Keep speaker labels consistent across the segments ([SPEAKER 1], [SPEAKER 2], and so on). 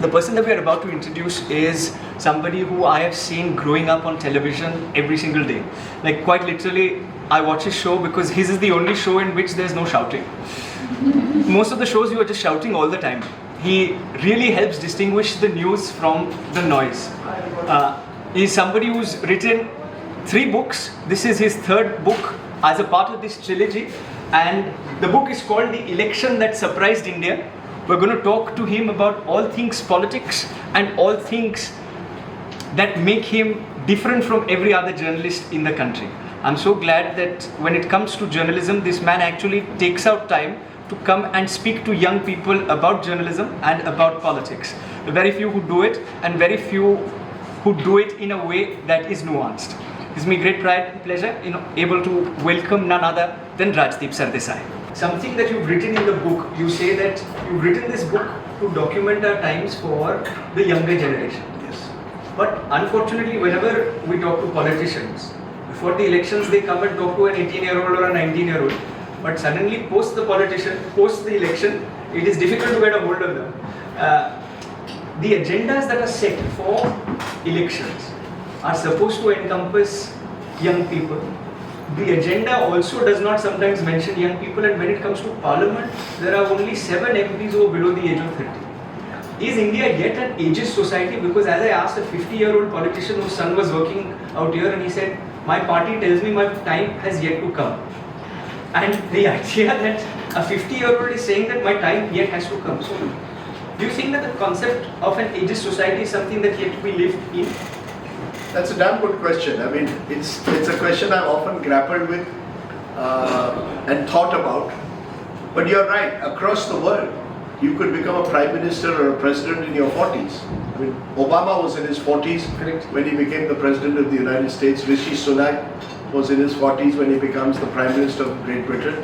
[SPEAKER 1] The person that we are about to introduce is somebody who I have seen growing up on television every single day. Like quite literally, I watch his show because his is the only show in which there's no shouting. Most of the shows you are just shouting all the time. He really helps distinguish the news from the noise. He's somebody who's written 3 books. This is his 3rd book as a part of this trilogy. And the book is called The Election That Surprised India. We're going to talk to him about all things politics and all things that make him different from every other journalist in the country. I'm so glad that when it comes to journalism, this man actually takes out time to come and speak to young people about journalism and about politics. Very few who do it, and very few who do it in a way that is nuanced. It's my great pride and pleasure able to welcome none other than Rajdeep Sardesai. Something that you've written in the book, you say that you've written this book to document our times for the younger generation.
[SPEAKER 2] Yes.
[SPEAKER 1] But unfortunately, whenever we talk to politicians, before the elections they come and talk to an 18-year-old or a 19-year-old. But suddenly post the election, it is difficult to get a hold of them. The agendas that are set for elections are supposed to encompass young people. The agenda also does not sometimes mention young people, and when it comes to parliament, there are only 7 MPs who are below the age of 30. Is India yet an ageist society? Because as I asked a 50-year-old politician whose son was working out here, and he said, my party tells me my time has yet to come. And the idea that a 50-year-old is saying that my time yet has to come. So, do you think that the concept of an ageist society is something that yet to be lived in?
[SPEAKER 2] That's a damn good question. I mean, it's a question I've often grappled with and thought about. But you're right, across the world, you could become a prime minister or a president in your 40s. I mean, Obama was in his 40s
[SPEAKER 1] Correct.
[SPEAKER 2] when he became the president of the United States. Rishi Sunak was in his 40s when he becomes the prime minister of Great Britain.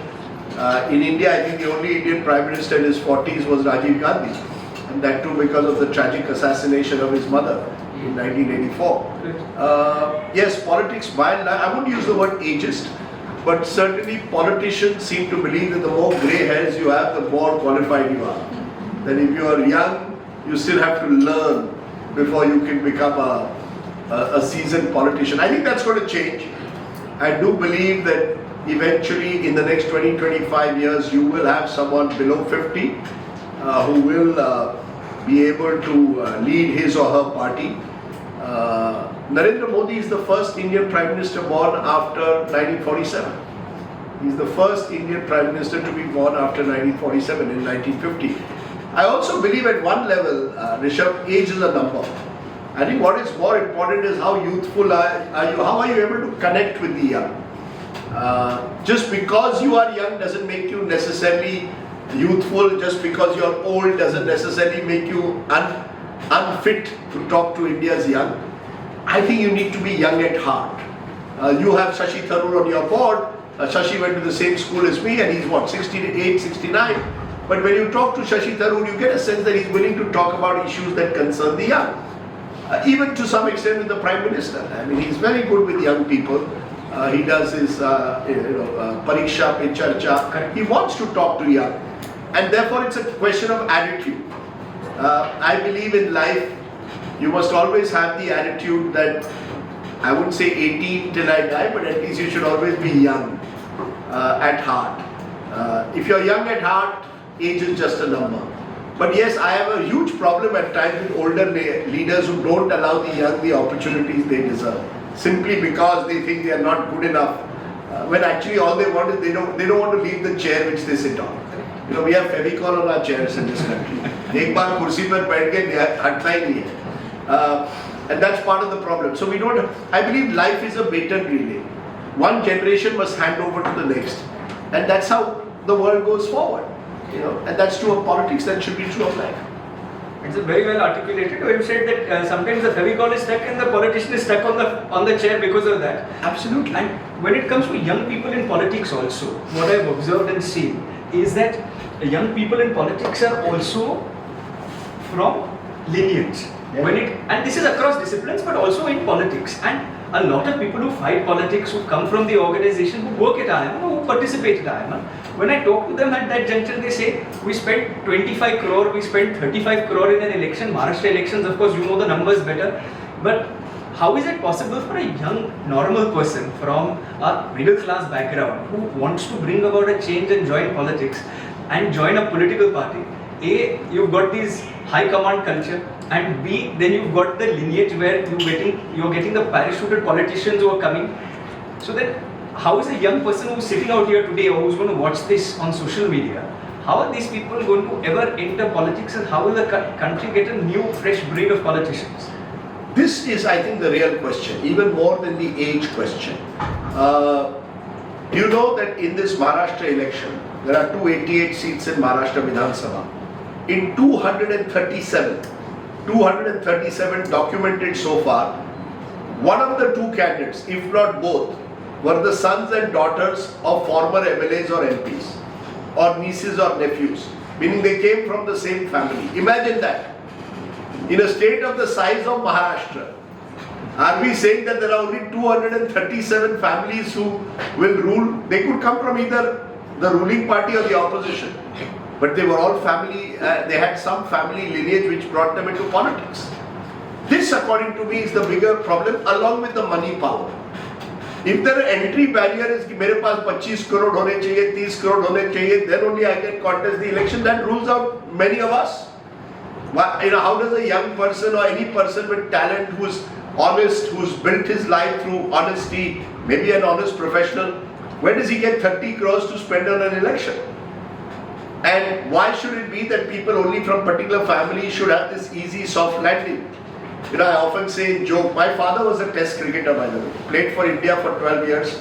[SPEAKER 2] In India, I think the only Indian prime minister in his 40s was Rajiv Gandhi. And that too because of the tragic assassination of his mother in 1984. Yes, politics, while I wouldn't use the word ageist, but certainly politicians seem to believe that the more grey hairs you have, the more qualified you are. That if you are young, you still have to learn before you can become a seasoned politician. I think that's going to change. I do believe that eventually in the next 20-25 years, you will have someone below 50 who will be able to lead his or her party. Narendra Modi is the first Indian Prime Minister born after 1947. He's the first Indian Prime Minister to be born after 1947 in 1950. I also believe at one level, Rishabh, age is a number. I think what is more important is how youthful are you, how are you able to connect with the young. Just because you are young doesn't make you necessarily youthful, just because you're old doesn't necessarily make you unfit to talk to India's young. I think you need to be young at heart. You have Shashi Tharoor on your board. Shashi went to the same school as me and he's what, 68, 69. But when you talk to Shashi Tharoor, you get a sense that he's willing to talk about issues that concern the young. Even to some extent with the Prime Minister. I mean, he's very good with young people. He does his Pariksha Pe Charcha. He wants to talk to young. And therefore it's a question of attitude. I believe in life, you must always have the attitude that, I wouldn't say 18 till I die, but at least you should always be young at heart. If you're young at heart, age is just a number. But yes, I have a huge problem at times with older leaders who don't allow the young the opportunities they deserve, simply because they think they are not good enough. When actually all they want is they don't want to leave the chair which they sit on. You know, we have Fevicol on our chairs in this country. एक बार कुर्सी पर बैठ के हटना ही नहीं है. And that's part of the problem. So we don't. I believe life is a baton relay. One generation must hand over to the next, and that's how the world goes forward. You know, and that's true of politics. That should be true of life.
[SPEAKER 1] It's very well articulated. You said that sometimes the Fevicol is stuck and the politician is stuck on the chair because of that.
[SPEAKER 2] Absolutely.
[SPEAKER 1] And when it comes to young people in politics also, what I've observed and seen is that young people in politics are also from lineage. Yeah. And this is across disciplines, but also in politics. And a lot of people who fight politics, who come from the organization, who work at I.I.M.U.N, who participate in I.I.M.U.N. When I talk to them at that juncture, they say, we spent 25 crore, we spent 35 crore in an election, Maharashtra elections, of course you know the numbers better, but how is it possible for a young, normal person from a middle class background who wants to bring about a change and join politics and join a political party? A, you've got these high command culture, and B, then you've got the lineage where you're getting the parachuted politicians who are coming. So then, how is a young person who's sitting out here today or who's going to watch this on social media, how are these people going to ever enter politics, and how will the country get a new, fresh breed of politicians?
[SPEAKER 2] This is, I think, the real question, even more than the age question. You know that in this Maharashtra election, there are 288 seats in Maharashtra Vidhan Sabha. In 237 documented so far, one of the two candidates, if not both, were the sons and daughters of former MLAs or MPs, or nieces or nephews, meaning they came from the same family. Imagine that. In a state of the size of Maharashtra, are we saying that there are only 237 families who will rule? They could come from either the ruling party or the opposition, but they were all family, they had some family lineage which brought them into politics. This, according to me, is the bigger problem, along with the money power. If the entry barrier is कि मेरे पास 25 crore होने चाहिए, 30 crore होने चाहिए, then only I can contest the election, that rules out many of us. How does a young person or any person with talent who's honest, who's built his life through honesty, maybe an honest professional, where does he get 30 crores to spend on an election? And why should it be that people only from particular families should have this easy, soft landing? I often say in joke, my father was a test cricketer, by the way, played for India for 12 years.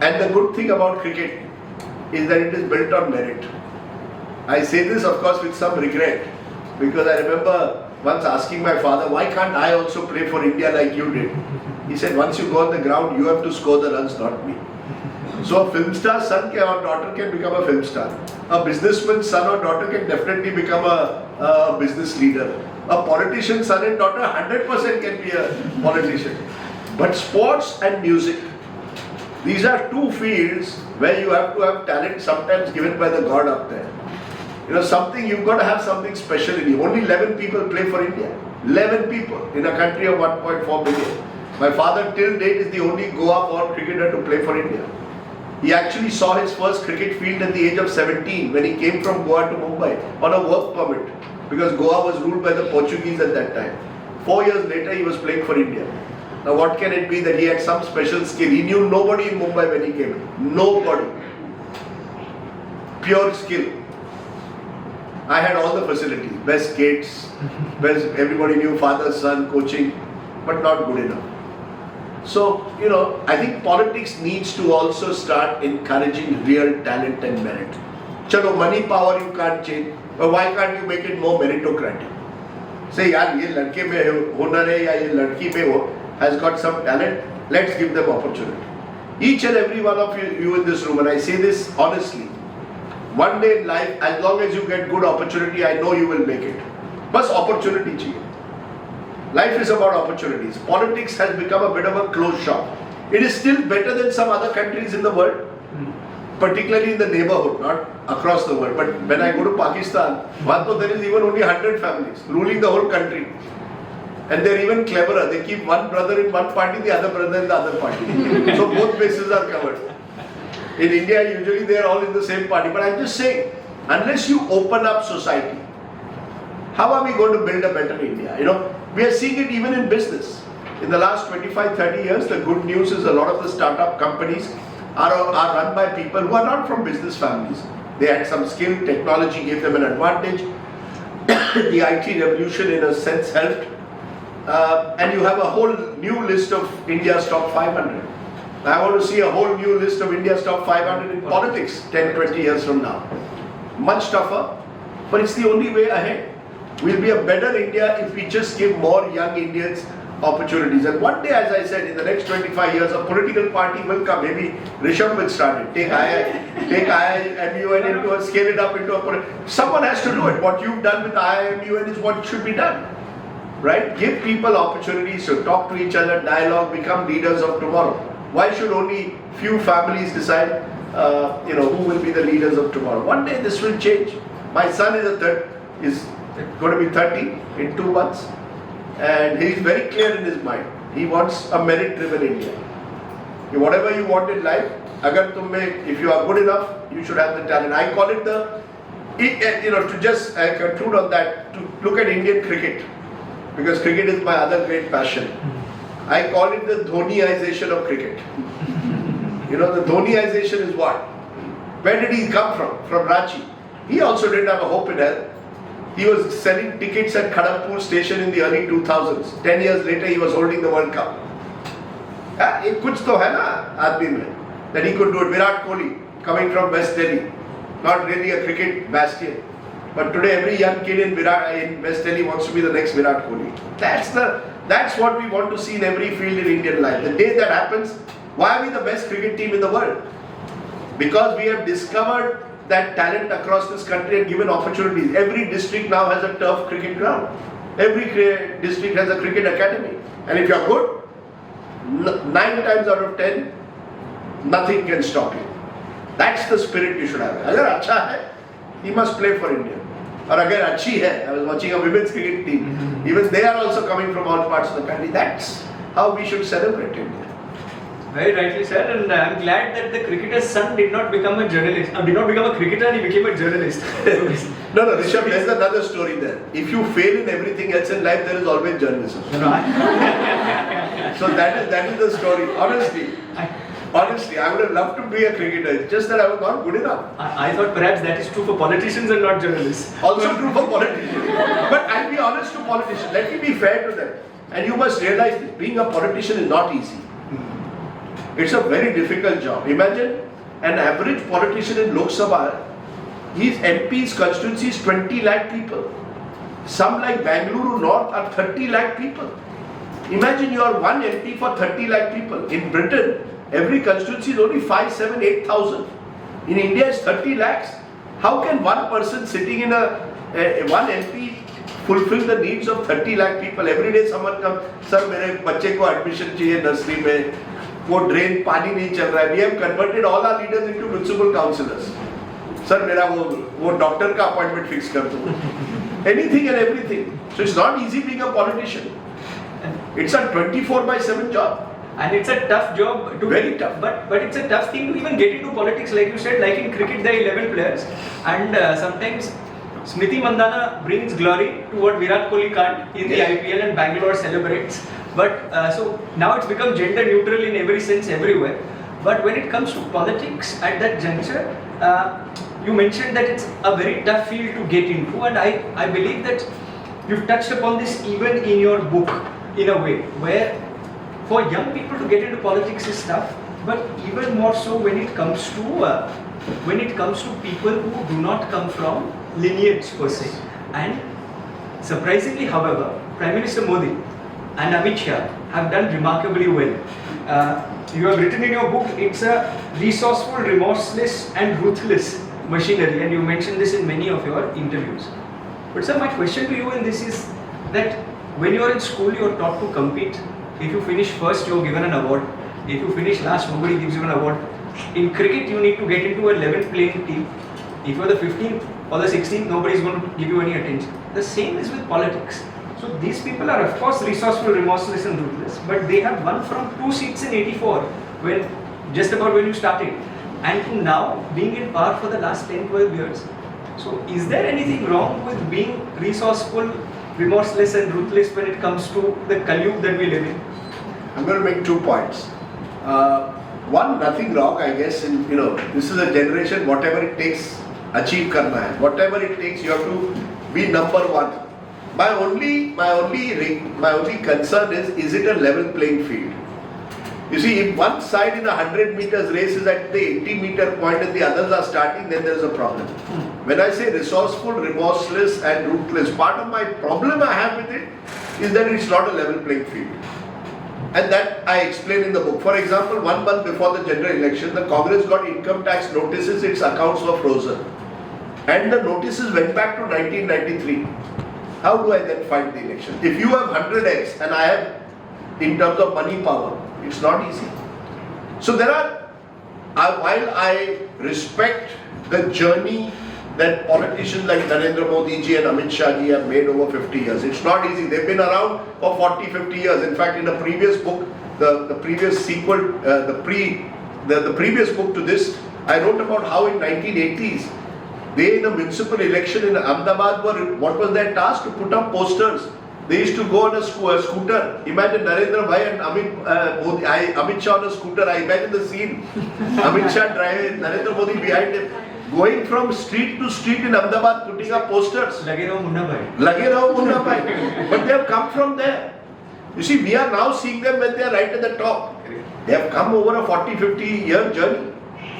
[SPEAKER 2] And the good thing about cricket is that it is built on merit. I say this, of course, with some regret, because I remember once asking my father, why can't I also play for India like you did? He said, once you go on the ground, you have to score the runs, not me. So a film star's son or daughter can become a film star. A businessman's son or daughter can definitely become a business leader. A politician's son and daughter 100% can be a politician. But sports and music, these are two fields where you have to have talent sometimes given by the God up there. You've got to have something special in you. Only 11 people play for India. 11 people in a country of 1.4 billion. My father till date is the only Goa-born cricketer to play for India. He actually saw his first cricket field at the age of 17 when he came from Goa to Mumbai on a work permit, because Goa was ruled by the Portuguese at that time. 4 years later he was playing for India. Now what can it be that he had some special skill? He knew nobody in Mumbai when he came. Nobody. Pure skill. I had all the facilities, best gates, best, everybody knew, father, son, coaching, but not good enough. So, I think politics needs to also start encouraging real talent and merit. Chalo, money power you can't change, but why can't you make it more meritocratic? Say, yaar, ye ladke mein hunar hai ya ye ladki mein has got some talent, let's give them opportunity. Each and every one of you in this room, and I say this honestly, one day in life, as long as you get good opportunity, I know you will make it. Bas opportunity chahiye. Life is about opportunities. Politics has become a bit of a closed shop. It is still better than some other countries in the world, particularly in the neighborhood, not across the world. But when I go to Pakistan, there is even only 100 families ruling the whole country. And they're even cleverer. They keep one brother in one party, the other brother in the other party. So both bases are covered. In India, usually they are all in the same party. But I'm just saying, unless you open up society, how are we going to build a better India? We are seeing it even in business. In the last 25-30 years, the good news is a lot of the startup companies are run by people who are not from business families. They had some skill, technology gave them an advantage. The IT revolution in a sense helped. And you have a whole new list of India's top 500. I want to see a whole new list of India's top 500 in politics 10-20 years from now. Much tougher, but it's the only way ahead. We'll be a better India if we just give more young Indians opportunities. And one day, as I said, in the next 25 years, a political party will come. Maybe Rishabh will start it. Take I.I.M.U.N. scale it up into a someone has to do it. What you've done with I.I.M.U.N. is what should be done. Right? Give people opportunities to talk to each other, dialogue, become leaders of tomorrow. Why should only few families decide, who will be the leaders of tomorrow? One day this will change. My son is going to be 30 in 2 months, and he is very clear in his mind. He wants a merit-driven India. Whatever you want in life, if you are good enough, you should have the talent. I call it to just conclude on that, to look at Indian cricket, because cricket is my other great passion. I call it the Dhoniization of cricket. The Dhoniization is what? Where did he come from? From Ranchi. He also didn't have a hope in hell. He was selling tickets at Kharagpur station in the early 2000s. 10 years later, he was holding the World Cup. एक कुछ तो है ना आदमी में, that he could do it. Virat Kohli coming from West Delhi, not really a cricket bastion, but today every young kid in West Delhi wants to be the next Virat Kohli. That's what we want to see in every field in Indian life. The day that happens, why are we the best cricket team in the world? Because we have discovered that talent across this country and given opportunities. Every district now has a turf cricket ground. Every district has a cricket academy. And if you are good, 9 times out of 10, nothing can stop you. That's the spirit you should have. Agar acha hai, he must play for India. Or agar achhi hai, I was watching a women's cricket team. Even they are also coming from all parts of the country. That's how we should celebrate India.
[SPEAKER 1] Very rightly said, and I'm glad that the cricketer's son did not become a journalist. Did not become a cricketer, he became a journalist.
[SPEAKER 2] No, Rishabh, there's another story there. If you fail in everything else in life, there is always journalism. So that is the story. Honestly, I would have loved to be a cricketer. It's just that I was not good enough.
[SPEAKER 1] I thought perhaps that is true for politicians and not journalists.
[SPEAKER 2] Also true for politicians. But I'll be honest to politicians. Let me be fair to them. And you must realize this. Being a politician is not easy. It's a very difficult job. Imagine an average politician in Lok Sabha, his MP's constituency is 20 lakh people. Some like Bangalore North are 30 lakh people. Imagine you are one MP for 30 lakh people. In Britain, every constituency is only 5, 7, 8,000. In India, it's 30 lakhs. How can one person sitting in one MP fulfill the needs of 30 lakh people? Every day someone comes, sir, मेरे बच्चे को admission चाहिए nursery में, वो drain पानी नहीं चल रहा है. We have converted all our leaders into municipal councillors. Sir, मेरा वो doctor का appointment fix कर दो. Anything and everything. So it's not easy being a politician. It's a 24/7 job.
[SPEAKER 1] And it's a tough job to
[SPEAKER 2] very tough.
[SPEAKER 1] But it's a tough thing to even get into politics, like you said. Like in cricket, there are 11 players, and sometimes Smriti Mandhana brings glory to what Virat Kohli can't in the IPL, and Bangalore celebrates. But so now it's become gender neutral in every sense everywhere. But when it comes to politics at that juncture, you mentioned that it's a very tough field to get into, and I believe that you've touched upon this even in your book in a way, where for young people to get into politics is tough, but even more so when it comes to people who do not come from lineage per se. And surprisingly, however, Prime Minister Modi and Amit Shah have done remarkably well. You have written in your book, it's a resourceful, remorseless and ruthless machinery, and you mentioned this in many of your interviews. But sir, my question to you in this is that when you are in school, you are taught to compete. If you finish first, you are given an award. If you finish last, nobody gives you an award. In cricket, you need to get into a 11th playing team. If you are the 15th or the 16th, nobody is going to give you any attention. The same is with politics. So these people are of course resourceful, remorseless and ruthless, but they have won from 2 seats in 84, just about when you started, and to now being in power for the last 10-12 years. So is there anything wrong with being resourceful, remorseless and ruthless when it comes to the Kalyug that we live in?
[SPEAKER 2] I'm going to make 2 points. One, nothing wrong, I guess. This is a generation, whatever it takes, achieve karna hai. Whatever it takes, you have to be number one. My only concern is it a level playing field? You see, if one side in a 100 meters race is at the 80-meter point and the others are starting, then there is a problem. When I say resourceful, remorseless and ruthless, part of my problem I have with it is that it's not a level playing field. And that I explain in the book. For example, 1 month before the general election, the Congress got income tax notices, its accounts were frozen. And the notices went back to 1993. How do I then fight the election? If you have 100x and I have, in terms of money power, it's not easy. So there are, while I respect the journey that politicians like Narendra Modi ji and Amit Shah ji have made over 50 years. It's not easy. They've been around for 40, 50 years. In fact, in a previous book, the previous sequel, the previous book to this, I wrote about how in 1980s, they in a municipal election in Ahmedabad what was their task? To put up posters. They used to go on a scooter. Imagine Narendra Bhai and Amit Shah on a scooter. I imagine the scene. Amit Shah driving, Narendra Modi behind him. Going from street to street in Ahmedabad, putting up posters.
[SPEAKER 1] Lage raho Munna Bhai.
[SPEAKER 2] Lage raho Munna Bhai. But they have come from there. You see, we are now seeing them when they are right at the top. They have come over a 40-50 year journey.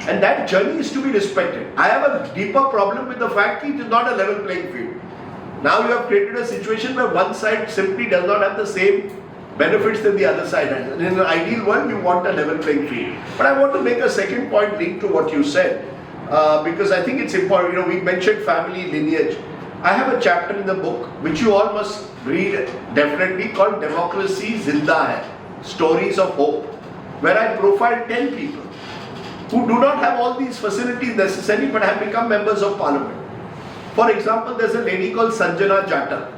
[SPEAKER 2] And that journey is to be respected. I have a deeper problem with the fact that it is not a level playing field. Now you have created a situation where one side simply does not have the same benefits than the other side has. And in an ideal world, you want a level playing field. But I want to make a second point linked to what you said. Because I think it's important. You know, we mentioned family lineage. I have a chapter in the book which you all must read definitely, called Democracy Zinda Hai, Stories of Hope, where I profile 10 people who do not have all these facilities necessarily but have become members of parliament. For example, there's a lady called Sanjana Jata.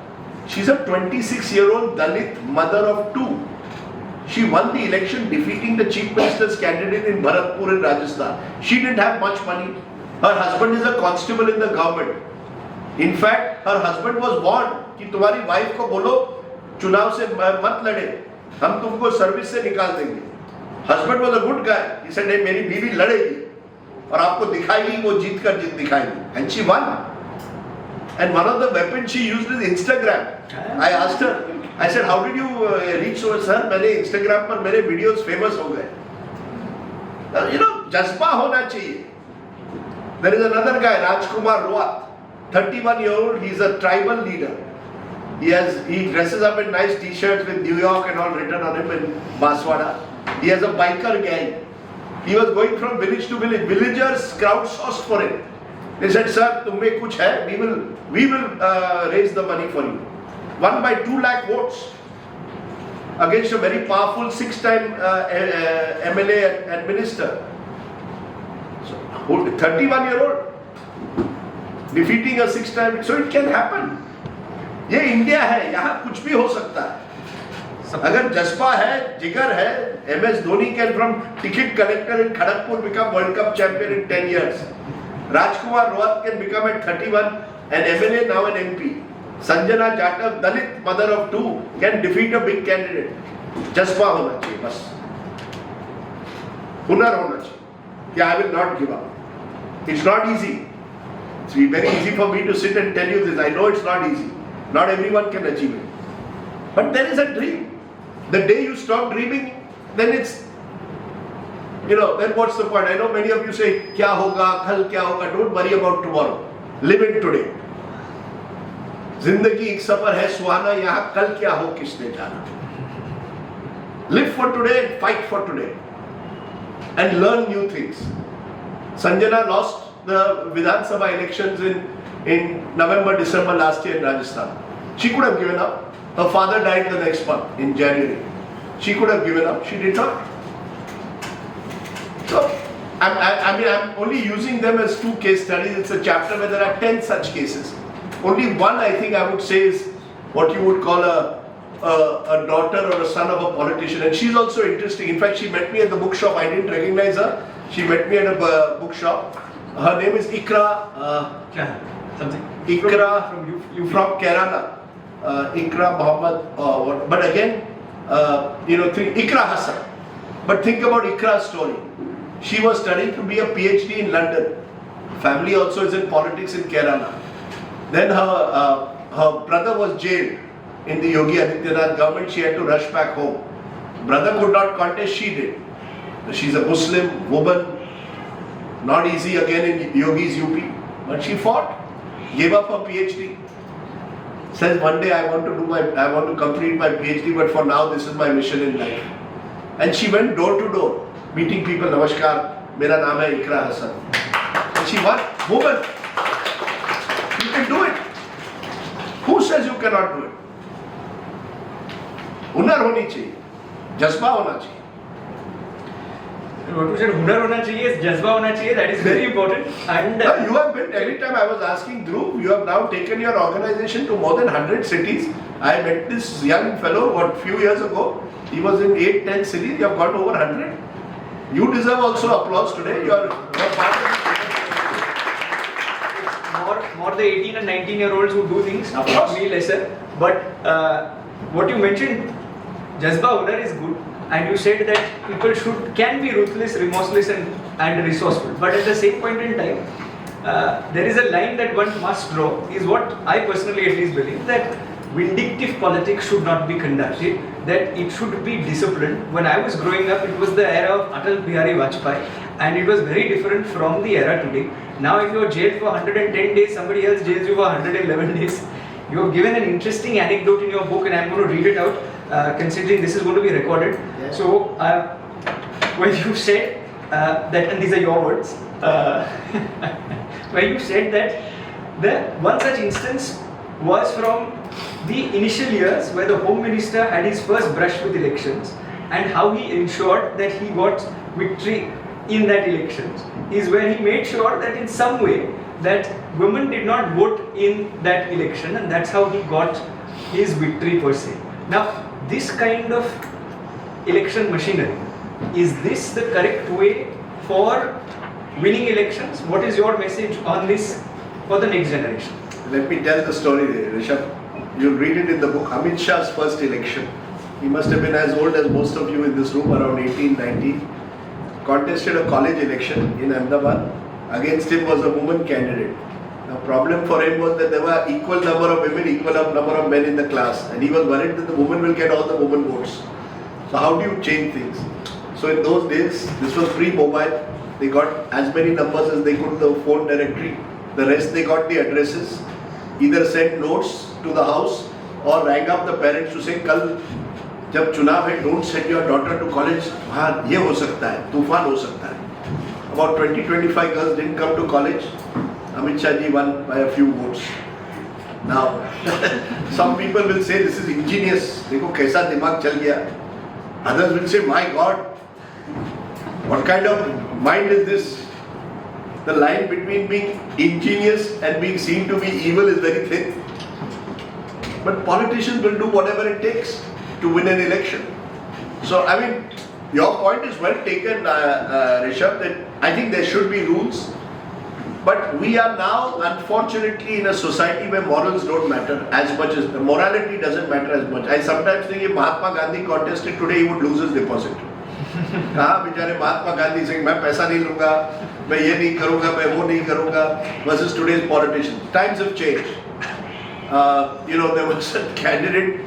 [SPEAKER 2] She's a 26-year-old Dalit mother of 2. She won the election defeating the chief minister's candidate in Bharatpur in Rajasthan. She didn't have much money. Her husband is a constable in the government. In fact, her husband was warned कि तुम्हारी wife को बोलो चुनाव से मत लड़े, हम तुमको सर्विस से निकाल देंगे. Husband was a good guy. He said, नहीं मेरी बीवी लड़ेगी और आपको दिखाएगी, वो जीत कर दिखाएगी. And she won. And one of the weapons she used is Instagram. I asked her, I said, how did you reach so much? Sir, मैंने Instagram पर मेरे videos famous हो गए. You know, जज्बा होना चाहिए. There is another guy, Rajkumar Roat, 31-year-old. He's a tribal leader. He dresses up in nice t-shirts with New York and all written on him in Baswada. He has a biker gang. He was going from village to village. Villagers crowdsourced for him. They said, sir, tumhe kuch hai, we will raise the money for you. Won by 2 lakh votes against a very powerful 6-time MLA and minister. So, 31-year-old defeating a 6-time. So it can happen. ये India है, यहाँ कुछ भी हो सकता है. अगर जज्बा है, जिगर है, MS Dhoni can from ticket collector in Kharagpur become World Cup champion in 10 years. Rajkumar Roat can become at 31 an MLA, now an MP. Sanjana Jata, Dalit mother of 2, can defeat a big candidate. जज्बा होना चाहिए बस. हुनर होना चाहिए कि I will not give up. It's not easy. It's very easy for me to sit and tell you this. I know it's not easy. Not everyone can achieve it. But there is a dream. The day you stop dreaming, then it's, then what's the point? I know many of you say, kya hoga, kal kya hoga. Don't worry about tomorrow. Live it today. जिंदगी एक सफर है सुहाना, यहाँ कल क्या हो किसने जाना. Live for today and fight for today. And learn new things. Sanjana lost the Vidhan Sabha elections in November, December last year in Rajasthan. She could have given up. Her father died the next month in January. She could have given up. She did not. So, I'm only using them as 2 case studies. It's a chapter where there are 10 such cases. Only one I think I would say is what you would call a daughter or a son of a politician. And she's also interesting. In fact, she met me at the bookshop. I didn't recognize her. She met me at a bookshop. Her name is Ikra.
[SPEAKER 1] Something.
[SPEAKER 2] Ikra
[SPEAKER 1] from
[SPEAKER 2] Kerala. Ikra Muhammad. But again, think Ikra Hassan. But think about Ikra's story. She was studying to be a PhD in London. Family also is in politics in Kerala. Then her brother was jailed in the Yogi Adityanath government. She had to rush back home. Brother could not contest, she did. She's a Muslim woman. Not easy again in Yogi's UP. But she fought. Gave up her PhD. Says one day I want to complete my PhD, but for now this is my mission in life. And she went door to door, meeting people. Namaskar, mera naam hai Ikra Hassan. And she won. Woman, you can do it. Who says you cannot do it? हुनर होनी चाहिए, जज्बा होना चाहिए.
[SPEAKER 1] what you said, हुनर होना चाहिए, जज्बा होना चाहिए. That is very important. And
[SPEAKER 2] you have been, every time I was asking Dhruv, you have now taken your organization to more than 100 cities. I met this young fellow, few years ago. He was in 8-10 cities. You have got over 100. You deserve also applause today. You are part of it.
[SPEAKER 1] More the 18 and 19-year-olds who do things,
[SPEAKER 2] Of course.
[SPEAKER 1] me lesser. But what you mentioned, jazba hunar is good, and you said that people can be ruthless, remorseless, and resourceful. But at the same point in time, there is a line that one must draw. Is what I personally at least believe, that vindictive politics should not be conducted. That it should be disciplined. When I was growing up, it was the era of Atal Bihari Vajpayee, and it was very different from the era today. Now, if you are jailed for 110 days, somebody else jails you for 111 days. You have given an interesting anecdote in your book, and I'm going to read it out, considering this is going to be recorded.
[SPEAKER 2] Yeah.
[SPEAKER 1] So, when you said that, and these are your words, when you said that the one such instance was from the initial years where the Home Minister had his first brush with elections, and how he ensured that he got victory in that elections, is where he made sure that in some way that women did not vote in that election, and that's how he got his victory per se. Now, this kind of election machinery, is this the correct way for winning elections? What is your message on this for the next generation?
[SPEAKER 2] Let me tell the story, Rishabh. You'll read it in the book. Amit Shah's first election. He must have been as old as most of you in this room, around 18, 19. Contested a college election in Ahmedabad. Against him was a woman candidate. The problem for him was that there were equal number of women, equal number of men in the class, and he was worried that the woman will get all the woman votes. So how do you change things? So in those days, this was pre-mobile. They got as many numbers as they could, the phone directory. The rest they got the addresses. Either sent notes to the house or rang up the parents to say, "Kal जब चुनाव है, don't send your daughter to college. हाँ, ये हो सकता है, तूफान हो सकता है." About 20-25 girls didn't come to college. Amit Shah ji won by a few votes. Now, some people will say this is ingenious. देखो कैसा दिमाग चल गया. Others will say, my God, what kind of mind is this? The line between being ingenious and being seen to be evil is very thin. But politicians will do whatever it takes to win an election. So, I mean, your point is well taken, Rishabh, that I think there should be rules. But we are now, unfortunately, in a society where morals don't matter as much as morality doesn't matter as much. I sometimes think if Mahatma Gandhi contested today, he would lose his deposit. कहाँ बेचारे महात्मा गांधी सिंह, मैं पैसा नहीं लूंगा, मैं ये नहीं करूंगा, मैं वो नहीं करूंगा, versus today's politicians. Times have changed. There was a candidate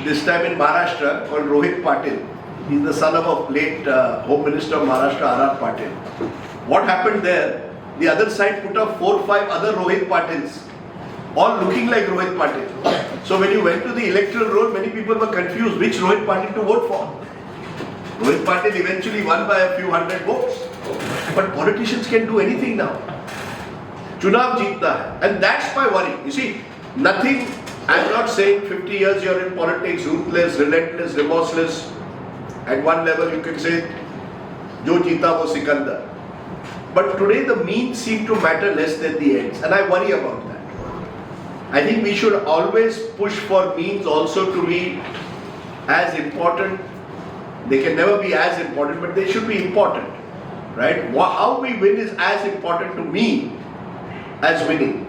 [SPEAKER 2] this time in Maharashtra called Rohit Patil. He's the son of a late Home Minister of Maharashtra, R.R. Patil. What happened there? The other side put up 4 or 5 other Rohit Patils, all looking like Rohit Patil. So when you went to the electoral roll, many people were confused which Rohit Patil to vote for. Rohit Patil eventually won by a few hundred votes. But politicians can do anything now. Chunav jeetna hai. And that's my worry. You see, nothing, I'm not saying 50 years you're in politics, ruthless, relentless, remorseless. At one level you can say, Jo jeeta wo Sikandar. But today the means seem to matter less than the ends. And I worry about that. I think we should always push for means also to be as important. They can never be as important, but they should be important, right? How we win is as important to me as winning.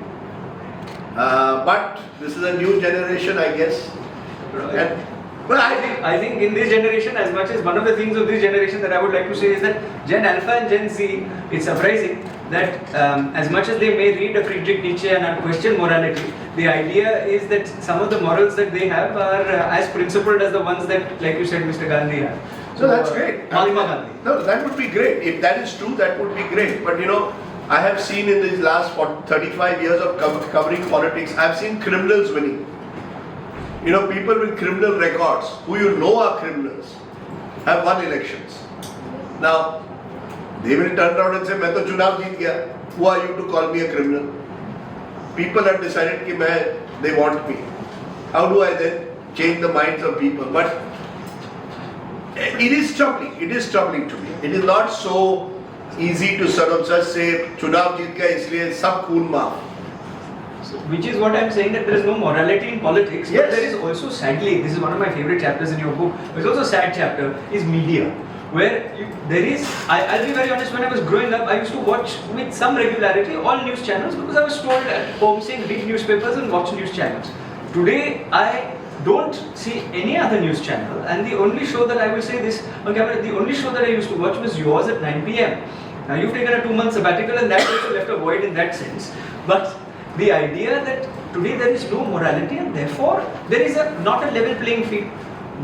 [SPEAKER 2] But this is a new generation, I guess. And,
[SPEAKER 1] I think in this generation, as much as one of the things of this generation that I would like to say is that Gen Alpha and Gen Z, it's surprising that as much as they may read a Friedrich Nietzsche and question morality, the idea is that some of the morals that they have are as principled as the ones that, like you said, Mr. Gandhi had.
[SPEAKER 2] So that's great.
[SPEAKER 1] Mahatma Gandhi.
[SPEAKER 2] No, that would be great. If that is true, that would be great. But I have seen in these last 35 years of covering politics, I have seen criminals winning. People with criminal records, who are criminals, have won elections. Now, they will turn around and say, "Main to chunav jeet gaya. Who are you to call me a criminal?" People have decided that they want me. How do I then change the minds of people? But It is troubling. It is troubling to me. It is not so easy to sort of just say, "Chunav jeet gaya, isliye sab khoon maaf."
[SPEAKER 1] Which is what I'm saying, that there is no morality in politics.
[SPEAKER 2] Yes.
[SPEAKER 1] But there is also, sadly, this is one of my favorite chapters in your book. There's also a sad chapter, is media. Where there is, I'll be very honest, when I was growing up, I used to watch with some regularity all news channels because I was told at home, saying read newspapers and watch news channels. Today, I don't see any other news channel, and the only show that I will say this on camera, the only show that I used to watch was yours at 9 p.m. Now you've taken a 2-month sabbatical, and that also left a void in that sense. But the idea that today there is no morality, and therefore there is not a level playing field.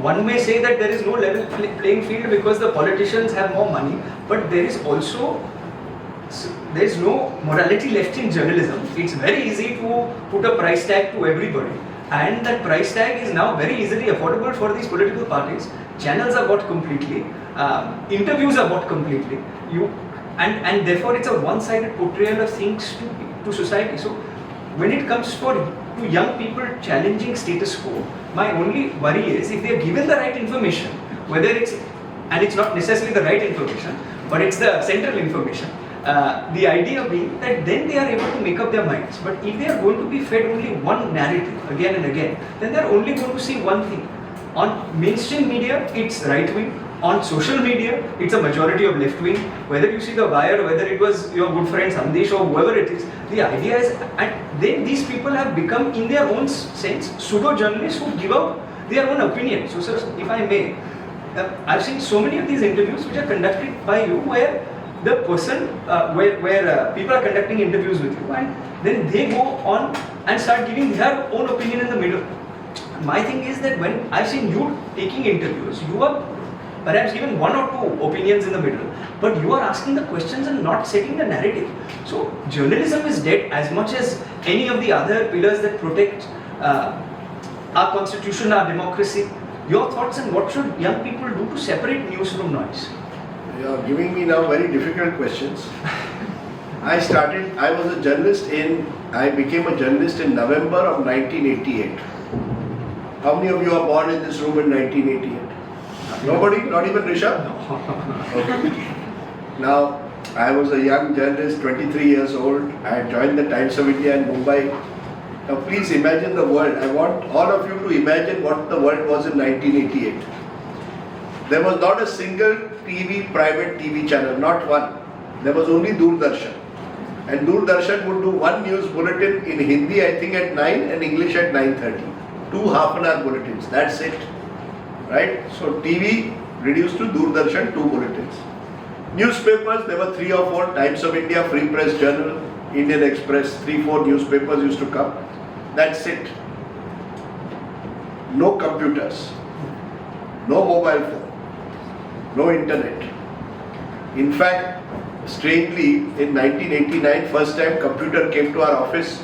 [SPEAKER 1] One may say that there is no level playing field because the politicians have more money, but there is also no morality left in journalism. It's very easy to put a price tag to everybody, and that price tag is now very easily affordable for these political parties. Channels are bought completely, interviews are bought completely. And therefore it's a one-sided portrayal of things to society. So when it comes to young people challenging status quo, my only worry is if they are given the right information, whether it's not necessarily the right information, but it's the central information. The idea being that then they are able to make up their minds. But if they are going to be fed only one narrative again and again, then they are only going to see one thing. On mainstream media, it's right wing. On social media, it's a majority of left wing. Whether you see The Wire, whether it was your good friend Sandesh or whoever it is, the idea is, and then these people have become, in their own sense, pseudo-journalists who give out their own opinion. So, sir, if I may, I've seen so many of these interviews which are conducted by you, where the person, where people are conducting interviews with you, and then they go on and start giving their own opinion in the middle. My thing is that when I've seen you taking interviews, you are perhaps given one or two opinions in the middle, but you are asking the questions and not setting the narrative. So journalism is dead as much as any of the other pillars that protect our constitution, our democracy. Your thoughts, and what should young people do to separate news from noise?
[SPEAKER 2] You are giving me now very difficult questions. I became a journalist in November of 1988. How many of you are born in this room in 1988? Nobody? Not even Rishabh? No. Okay. Now, I was a young journalist, 23 years old. I had joined the Times of India in Mumbai. Now, please imagine the world. I want all of you to imagine what the world was in 1988. There was not a single private TV channel, not one. There was only Doordarshan. And Doordarshan would do one news bulletin in Hindi, I think at 9, and English at 9:30. 2 half-an-hour bulletins, that's it. Right? So TV reduced to Doordarshan, 2 bulletins. Newspapers, there were 3 or 4, Times of India, Free Press Journal, Indian Express, 3-4 newspapers used to come. That's it. No computers, no mobile phone, no internet. In fact, strangely, in 1989, first time computer came to our office.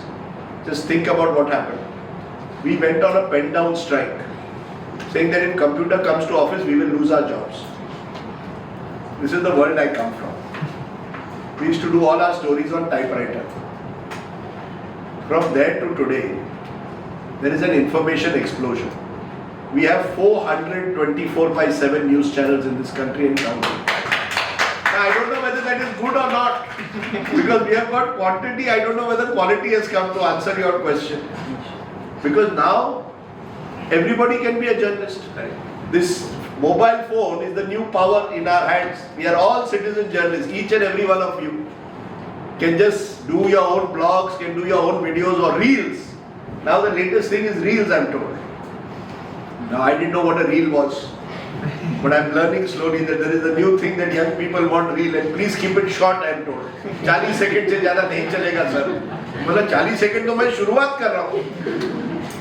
[SPEAKER 2] Just think about what happened. We went on a pen down strike, saying that if computer comes to office, we will lose our jobs. This is the world I come from. We used to do all our stories on typewriter. From there to today, there is an information explosion. We have 424/7 news channels in this country and counting. Now, I don't know whether that is good or not, because we have got quantity. I don't know whether quality has come, to answer your question. Because now, everybody can be a journalist. This mobile phone is the new power in our hands. We are all citizen journalists. Each and every one of you can just do your own blogs, can do your own videos or reels. Now the latest thing is reels, I'm told. Now I didn't know what a reel was, but I'm learning slowly that there is a new thing that young people want reel, and please keep it short, I'm told. 40 seconds से ज़्यादा नहीं चलेगा sir. मतलब 40 second तो मैं शुरुआत कर रहा हूँ.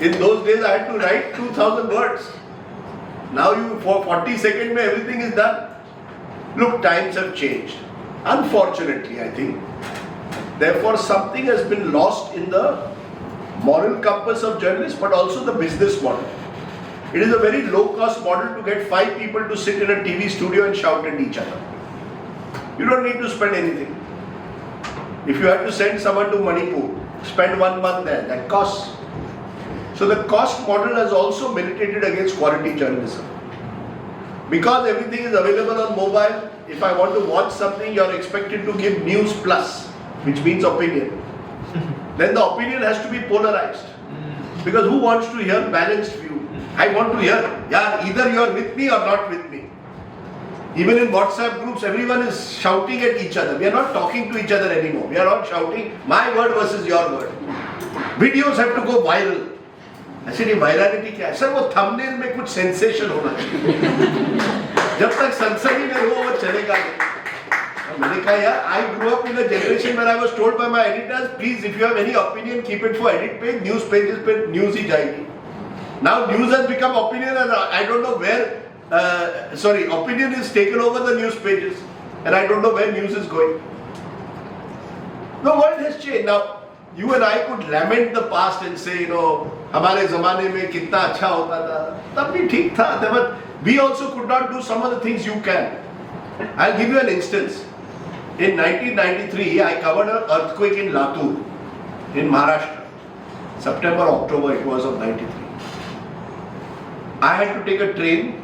[SPEAKER 2] In those days I had to write 2,000 words. Now for 40 seconds everything is done. Look, times have changed. Unfortunately, I think. Therefore, something has been lost in the moral compass of journalists, but also the business model. It is a very low-cost model to get 5 people to sit in a TV studio and shout at each other. You don't need to spend anything. If you have to send someone to Manipur, spend 1 month there, that costs. So the cost model has also militated against quality journalism. Because everything is available on mobile, if I want to watch something, you are expected to give news plus, which means opinion. Then the opinion has to be polarized. Because who wants to hear balanced view? I want to hear, yeah, either you are with me or not with me. Even in WhatsApp groups, everyone is shouting at each other. We are not talking to each other anymore. We are all shouting, my word versus your word. Videos have to go viral. I said, ये virality क्या है? Sir वो thumbnail में कुछ sensation होना चाहिए. जब तक सनसनी में हो वो चलेगा नहीं. मैंने कहा यार, I grew up in a generation where I was told by my editors, please if you have any opinion, keep it for edit page, news pages पे news ही जाएगी. Now news has become opinion and I don't know where. Opinion is taken over the news pages and I don't know where news is going. The world has changed. Now, you and I could lament the past and say, you know, हमारे ज़माने में कितना अच्छा होता था, तब भी ठीक था. But we also could not do some of the things you can. I'll give you an instance. In 1993, I covered an earthquake in Latur, in Maharashtra. September, October it was of 93. I had to take a train.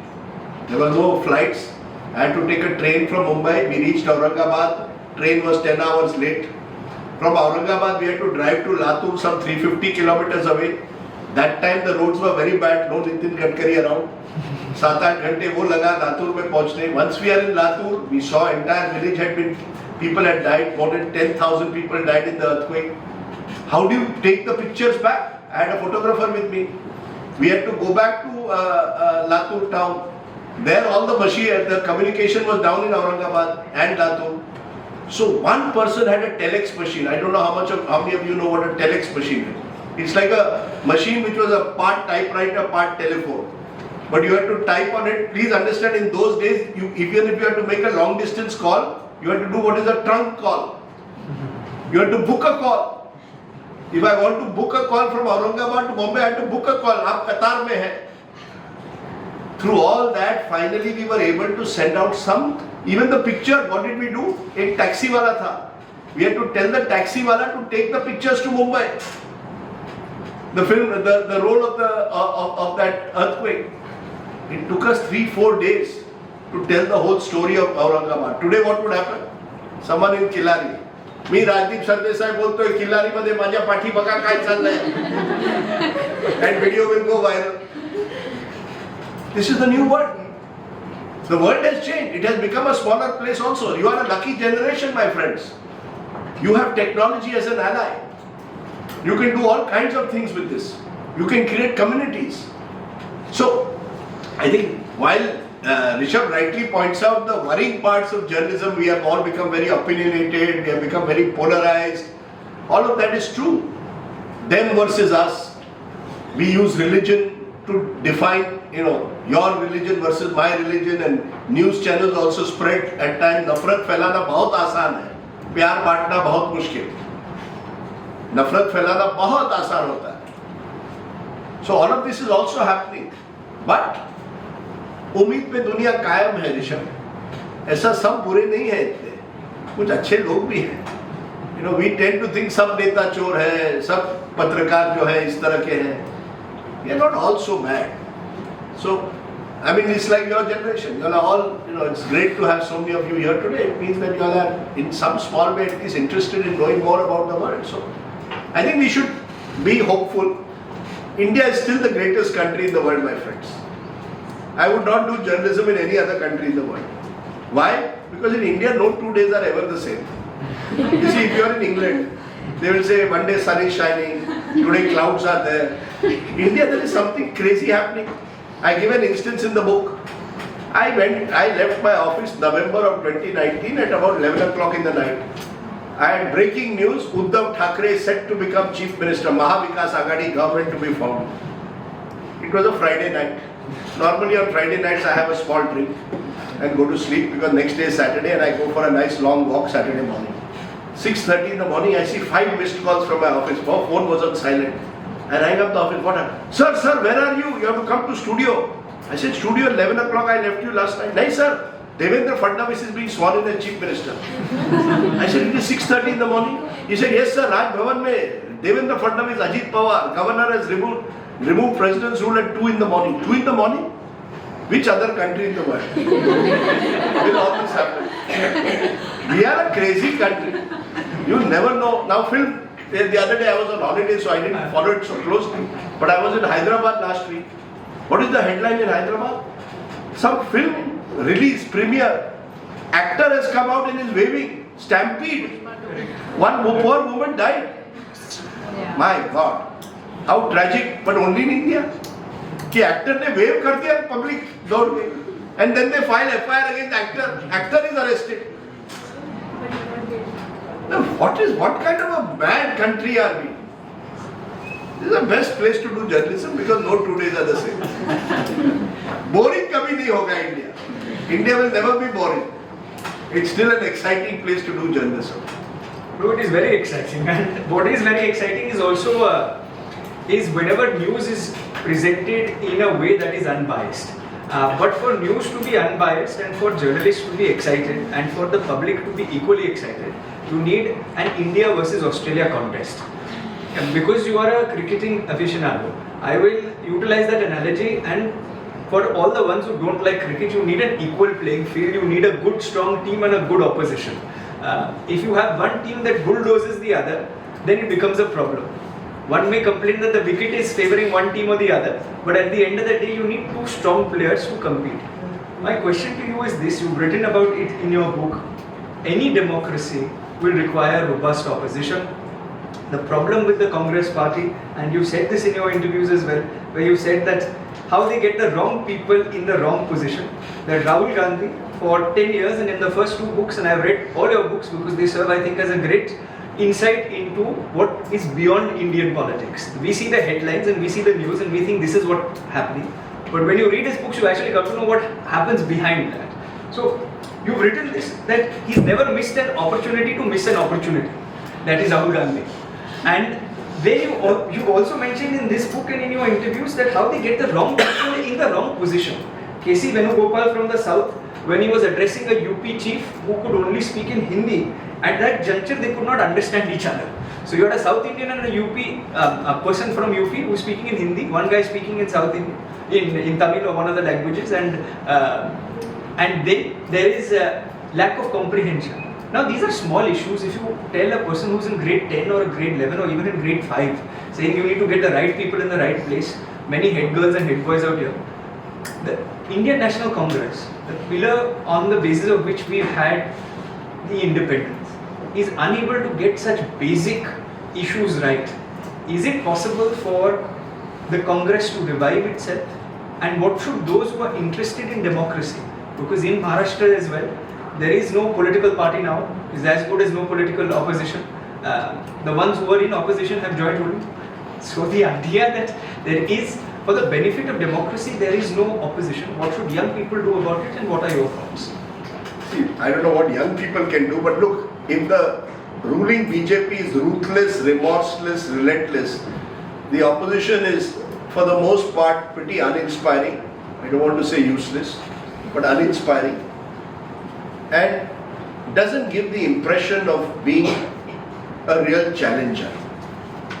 [SPEAKER 2] There were no flights. I had to take a train from Mumbai. We reached Aurangabad. Train was 10 hours late. From Aurangabad, we had to drive to Latur, some 350 kilometers away. That time the roads were very bad. No Nitin Gadkari around. 7-8 घंटे वो लगा लातूर में पहुंचने. Once we are in Latur, we saw entire village had been, people had died. More than 10,000 people died in the earthquake. How do you take the pictures back? I had a photographer with me. We had to go back to Latur town. There all the machine, the communication was down in Aurangabad and Latur. So one person had a telex machine. I don't know how many of you know what a telex machine is. It's like a machine which was a part typewriter, part telephone. But you had to type on it. Please understand, in those days, even if you had to make a long distance call, you had to do what is a trunk call. You had to book a call. If I want to book a call from Aurangabad to Bombay, I had to book a call. आप कतार में हैं. Through all that, finally we were able to send out some, even the picture, what did we do? एक taxi वाला था. We had to tell the taxi wala to take the pictures to Mumbai. The film, the role of that earthquake. It took us 3-4 days to tell the whole story of Aurangabad. Today what would happen? Someone in Killari. मी राजदीप सरदेसाई बोलतोय किल्लारी मध्ये माझ्या पाठी बघा काय चाललंय. And video will go viral. This is the new world. The world has changed. It has become a smaller place also. You are a lucky generation, my friends. You have technology as an ally. You can do all kinds of things with this. You can create communities. So, I think while Rishabh rightly points out the worrying parts of journalism, we have all become very opinionated, we have become very polarized. All of that is true. Them versus us. We use religion to define, your religion versus my religion, and news channels also spread at times. नफरत फैलाना बहुत आसान है, प्यार बांटना बहुत मुश्किल. नफरत फैलाना बहुत आसान होता है. So all of this is also happening. But उम्मीद पे दुनिया कायम है ऋषभ. ऐसा सब बुरे नहीं है इतने, कुछ अच्छे लोग भी हैं. We tend to think सब नेता चोर है, सब पत्रकार जो है इस तरह के हैं. We are not all so bad. So, I mean, it's like your generation. You are all, it's great to have so many of you here today. It means that you all are, in some small way, at least interested in knowing more about the world. So, I think we should be hopeful. India is still the greatest country in the world, my friends. I would not do journalism in any other country in the world. Why? Because in India, no 2 days are ever the same. You see, if you are in England, they will say one day sun is shining, today clouds are there. India, there is something crazy happening. I give an instance in the book. I left my office November of 2019 at about 11 o'clock in the night. I had breaking news, Uddhav Thackeray is set to become Chief Minister, Mahavikas Aghadi government to be formed. It was a Friday night. Normally on Friday nights I have a small drink and go to sleep because next day is Saturday and I go for a nice long walk Saturday morning. 6:30 in the morning I see 5 missed calls from my office. My phone was on silent. I rang up the office. What happened? Sir, where are you? You have to come to studio. I said, studio 11 o'clock, I left you last night. No, sir. Devendra Fadnavis is being sworn in as Chief Minister. I said, it is 6:30 in the morning. He said, yes sir, Raj Bhavan mein Devendra Fadnavis, Ajit Pawar, governor has removed president's rule at 2 in the morning. 2 in the morning? Which other country in the world will all this happen? We are a crazy country. You never know. Now, film. The other day I was on holiday, so I didn't follow it so closely. But I was in Hyderabad last week. What is the headline in Hyderabad? Some film release, premiere. Actor has come out and is waving. Stampede. One poor woman died. My God. How tragic, but only in India. कि actor ने wave कर दिया public दौड़ गई and then they file FIR against actor is arrested what kind of a bad country are we? This is the best place to do journalism because no 2 days are the same. Boring कभी नहीं होगा India will never be boring. It's still an exciting place to do journalism.
[SPEAKER 1] No, it is very exciting, and what is very exciting is also is whenever news is presented in a way that is unbiased. But for news to be unbiased and for journalists to be excited and for the public to be equally excited, you need an India versus Australia contest. And because you are a cricketing aficionado, I will utilize that analogy, and for all the ones who don't like cricket, you need an equal playing field, you need a good strong team and a good opposition. If you have one team that bulldozes the other, then it becomes a problem. One may complain that the wicket is favoring one team or the other, but at the end of the day, you need two strong players to compete. My question to you is this: you've written about it in your book. Any democracy will require robust opposition. The problem with the Congress party, and you said this in your interviews as well, where you said that how they get the wrong people in the wrong position. That Rahul Gandhi, for 10 years, and in the first 2 books, and I've read all your books because they serve, I think, as a great insight into what is beyond Indian politics. We see the headlines and we see the news and we think this is what's happening. But when you read his books, you actually come to know what happens behind that. So you've written this, that he's never missed an opportunity to miss an opportunity. That is Rahul Gandhi. And then you also mentioned in this book and in your interviews that how they get the wrong people in the wrong position. K.C. Venugopal from the south, when he was addressing a UP chief who could only speak in Hindi, at that juncture they could not understand each other. So you had a South Indian and a UP, a person from UP who is speaking in Hindi, one guy speaking in South Indian, in Tamil or one of the languages, and then there is a lack of comprehension. Now these are small issues. If you tell a person who's in grade 10 or grade 11 or even in grade 5, saying you need to get the right people in the right place, many head girls and head boys out here, the Indian National Congress, the pillar on the basis of which we've had the independence, is unable to get such basic issues right. Is it possible for the Congress to revive itself? And what should those who are interested in democracy, because in Maharashtra as well, there is no political party now, is as good as no political opposition. The ones who are in opposition have joined ruling. So the idea that there is, for the benefit of democracy, there is no opposition. What should young people do about it, and what are your thoughts?
[SPEAKER 2] See, I don't know what young people can do, but look, if the ruling BJP is ruthless, remorseless, relentless, the opposition is, for the most part, pretty uninspiring. I don't want to say useless, but uninspiring. And doesn't give the impression of being a real challenger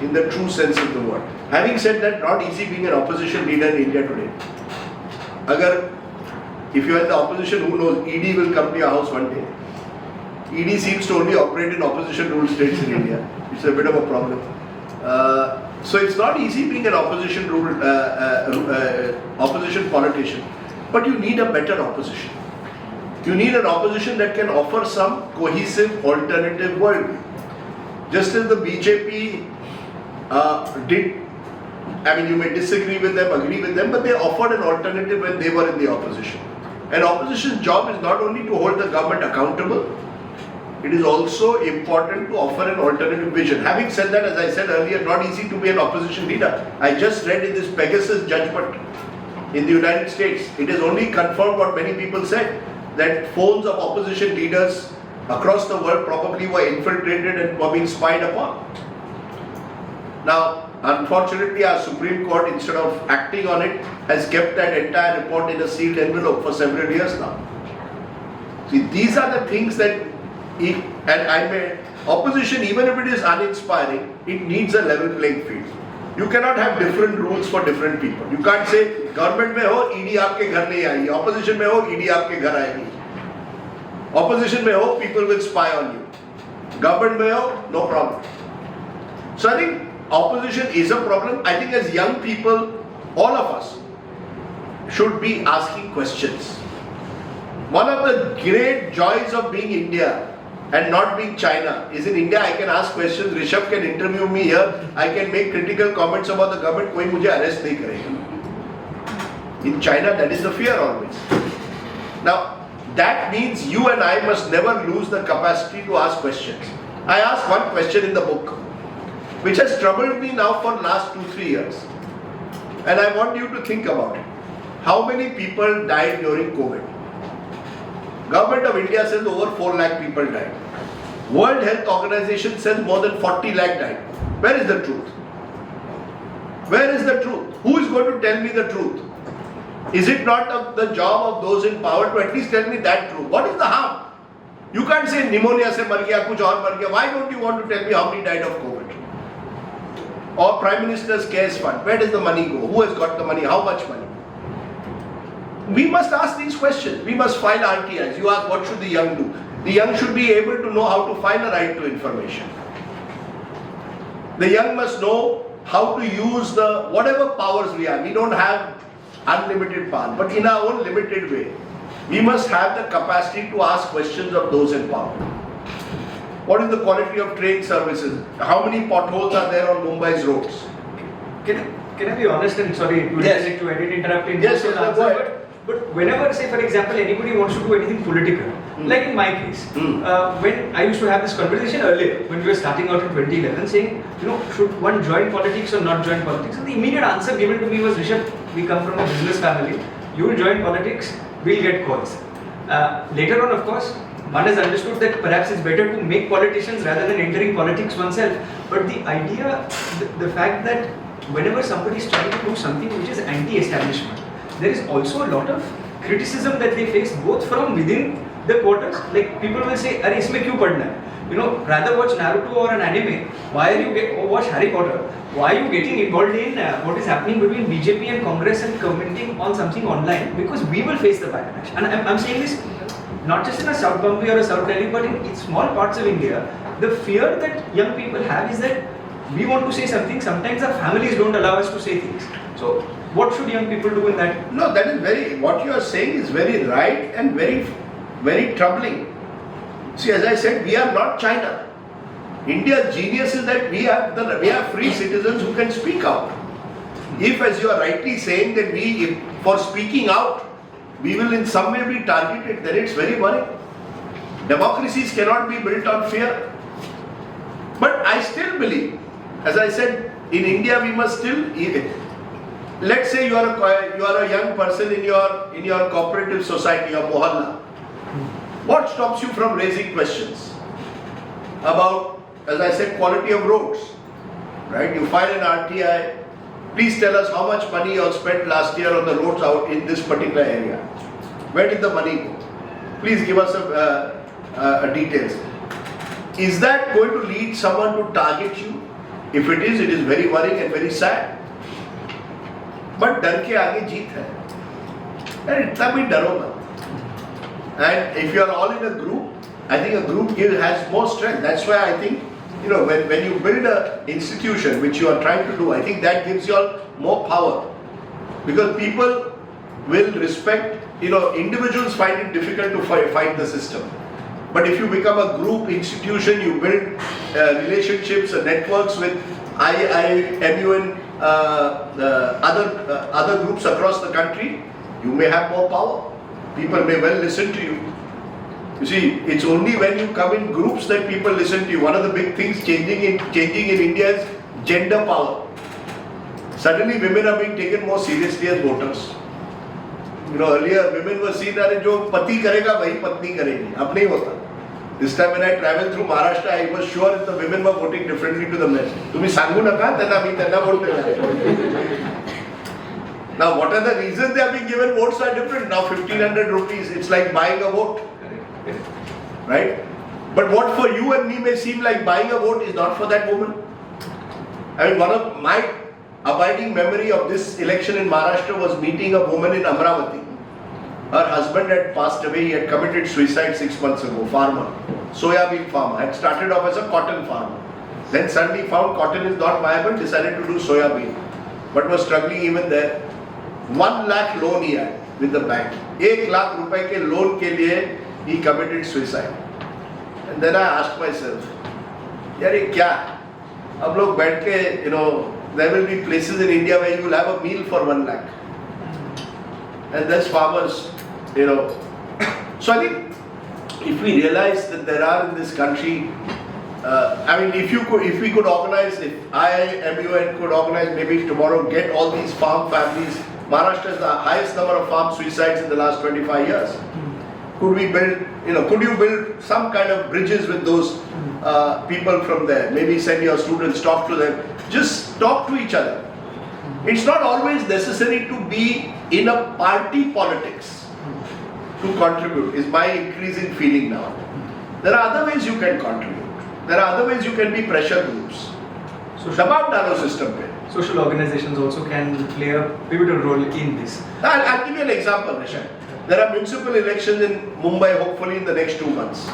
[SPEAKER 2] in the true sense of the word. Having said that, not easy being an opposition leader in India today. If you are in the opposition, who knows, ED will come to your house one day. ED seems to only operate in opposition ruled states in India. It's a bit of a problem. So it's not easy being an opposition politician, but you need a better opposition. You need an opposition that can offer some cohesive alternative worldview. Just as the BJP did, I mean, you may disagree with them, agree with them, but they offered an alternative when they were in the opposition. An opposition's job is not only to hold the government accountable, it is also important to offer an alternative vision. Having said that, as I said earlier, not easy to be an opposition leader. I just read in this Pegasus judgment in the United States, it has only confirmed what many people said, that phones of opposition leaders across the world probably were infiltrated and were being spied upon. Now, unfortunately, our Supreme Court, instead of acting on it, has kept that entire report in a sealed envelope for several years now. See, these are the things that, opposition, even if it is uninspiring, it needs a level playing field. You cannot have different rules for different people. You can't say government में हो ED आपके घर नहीं आएगी, opposition में हो ED आपके घर आएगी. Opposition में हो people will spy on you. Government में हो no problem. So I think opposition is a problem. I think as young people, all of us should be asking questions. One of the great joys of being India and not being China is in India I can ask questions, Rishabh can interview me here, I can make critical comments about the government, कोई मुझे arrest नहीं करेगा. In China that is the fear always. Now that means you and I must never lose the capacity to ask questions. I asked one question in the book which has troubled me now for last 2-3 years and I want you to think about it. How many people died during COVID? Government of India says over 4 lakh people died. World Health Organization says more than 40 lakh died. Where is the truth? Where is the truth? Who is going to tell me the truth? Is it not the job of those in power to at least tell me that truth? What is the harm? You can't say pneumonia se mar gaya, kuch aur mar gaya. Why don't you want to tell me how many died of COVID? Or Prime Minister's Cares Fund. Where does the money go? Who has got the money? How much money? We must ask these questions. We must file RTIs. You ask what should the young do? The young should be able to know how to file a right to information. The young must know how to use the whatever powers we have. We don't have unlimited power, but in our own limited way, we must have the capacity to ask questions of those in power. What is the quality of train services? How many potholes are there on Mumbai's roads?
[SPEAKER 1] Can I be honest and sorry to I didn't interrupt in
[SPEAKER 2] yes, answer,
[SPEAKER 1] but whenever, say for example, anybody wants to do anything political, like in my case, when I used to have this conversation earlier, when we were starting out in 2011, saying, should one join politics or not join politics? And the immediate answer given to me was, Rishabh, we come from a business family, you will join politics, we'll get calls. Later on, of course, one has understood that perhaps it's better to make politicians rather than entering politics oneself. But the idea, the fact that whenever somebody is trying to do something which is anti-establishment, there is also a lot of criticism that they face both from within the quarters. Like people will say, "Arey, isme kyun padna hai? Rather watch Naruto or an anime. Why are you watch Harry Potter? Why are you getting involved in what is happening between BJP and Congress and commenting on something online? Because we will face the backlash." And I'm saying this not just in a South Bombay or a South Delhi, but in small parts of India. The fear that young people have is that we want to say something. Sometimes our families don't allow us to say things. So what should young people do in that?
[SPEAKER 2] No, that is what you are saying is very right and very, very troubling. See, as I said, we are not China. India's genius is that we have free citizens who can speak out. If, as you are rightly saying, that for speaking out, we will in some way be targeted, then it's very worrying. Democracies cannot be built on fear. But I still believe, as I said, in India we must still. Let's say you are a young person in your cooperative society, your mohalla. What stops you from raising questions about, as I said, quality of roads? Right? You file an RTI. Please tell us how much money you have spent last year on the roads out in this particular area. Where did the money go? Please give us details. Is that going to lead someone to target you? If it is very worrying and very sad. But डर के आगे जीत है. And इतना भी डरो मत. And if you are all in a group, I think a group has more strength. That's why I think, when you build an institution which you are trying to do, I think that gives you all more power. Because people will respect, individuals find it difficult to fight the system. But if you become a group institution, you build relationships and networks with I.I.M.U.N, other groups across the country, you may have more power. People may well listen to you. You see, it's only when you come in groups that people listen to you. One of the big things changing in India is gender power. Suddenly women are being taken more seriously as voters. Earlier women were seen as जो पति करेगा वही पत्नी करेगी. अब नहीं होता. This time when I traveled through Maharashtra, I was sure that the women were voting differently to the men. तुम्ही सांगू नका त्यांना vote देणार. Now what are the reasons they are being given votes are different. Now 1500 rupees, it's like buying a vote. Right? But what for you and me may seem like buying a vote is not for that woman. I mean, one of my abiding memory of this election in Maharashtra was meeting a woman in Amravati. Her husband had passed away, he had committed suicide 6 months ago, farmer, soya-bean farmer, had started off as a cotton farmer. Then suddenly found cotton is not viable, decided to do soya-bean, but was struggling even there. 1 lakh loan he had with the bank. 1 lakh rupai ke loan ke liye he committed suicide. And then I asked myself, yaar ye kya? Ab log baith ke, there will be places in India where you will have a meal for 1 lakh. And there's farmers, So I think if we realize that there are in this country, if we could organize, if I.I.M.U.N could organize, maybe tomorrow get all these farm families. Maharashtra has the highest number of farm suicides in the last 25 years. Could we build, could you build some kind of bridges with those people from there? Maybe send your students, talk to them. Just talk to each other. It's not always necessary to be in a party politics to contribute, is my increasing feeling now. There are other ways you can contribute. There are other ways you can be pressure groups. Dabao dalo system pe.
[SPEAKER 1] Social organizations also can play a pivotal role in this.
[SPEAKER 2] I'll give you an example, Rishabh. There are municipal elections in Mumbai hopefully in the next 2 months.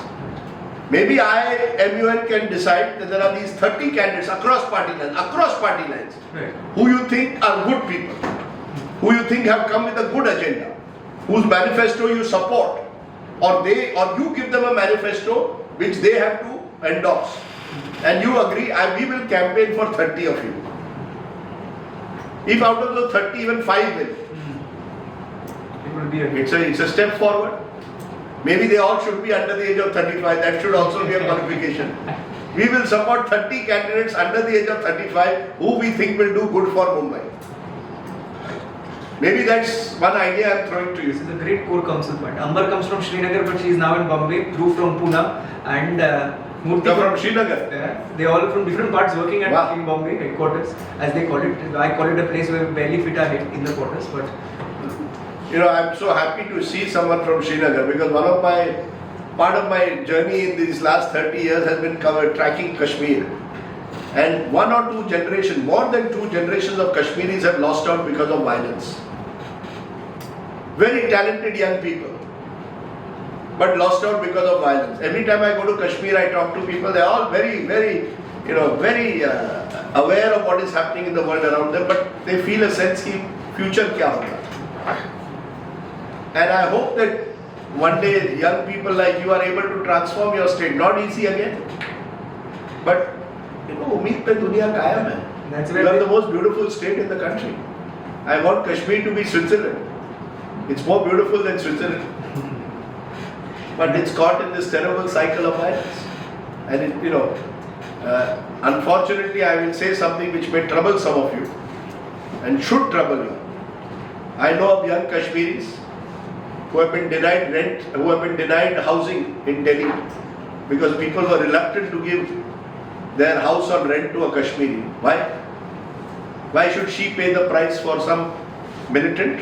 [SPEAKER 2] Maybe I.I.M.U.N can decide that there are these 30 candidates across party lines,
[SPEAKER 1] right,
[SPEAKER 2] who you think are good people, who you think have come with a good agenda, whose manifesto you support, or you give them a manifesto which they have to endorse, and you agree, we will campaign for 30 of you. If out of the 30 even 5 will, it's a step forward. Maybe they all should be under the age of 35. That should also be a qualification. We will support 30 candidates under the age of 35 who we think will do good for Mumbai. Maybe that's one idea I'm throwing to you.
[SPEAKER 1] This is a great core council point. Amber comes from Srinagar, but she is now in Bombay. Dhruv from Pune, and Murthy
[SPEAKER 2] from Srinagar.
[SPEAKER 1] They all from different parts working at
[SPEAKER 2] Wow.
[SPEAKER 1] in Bombay headquarters, as they call it. I call it a place where we barely fit our head in the quarters, but.
[SPEAKER 2] I'm so happy to see someone from Srinagar because part of my journey in these last 30 years has been tracking Kashmir. And 1 or 2 generations, more than 2 generations of Kashmiris have lost out because of violence. Very talented young people, but lost out because of violence. Every time I go to Kashmir, I talk to people, they're all very, very, very aware of what is happening in the world around them, but they feel a sense of future kya hoga. And I hope that one day young people like you are able to transform your state. Not easy again, but ummeed pe duniya kaayam hai. You are the most beautiful state in the country. I want Kashmir to be Switzerland. It's more beautiful than Switzerland. But it's caught in this terrible cycle of violence. And unfortunately I will say something which may trouble some of you and should trouble you. I know of young Kashmiris who have been denied rent, who have been denied housing in Delhi because people were reluctant to give their house on rent to a Kashmiri. Why? Why should she pay the price for some militant?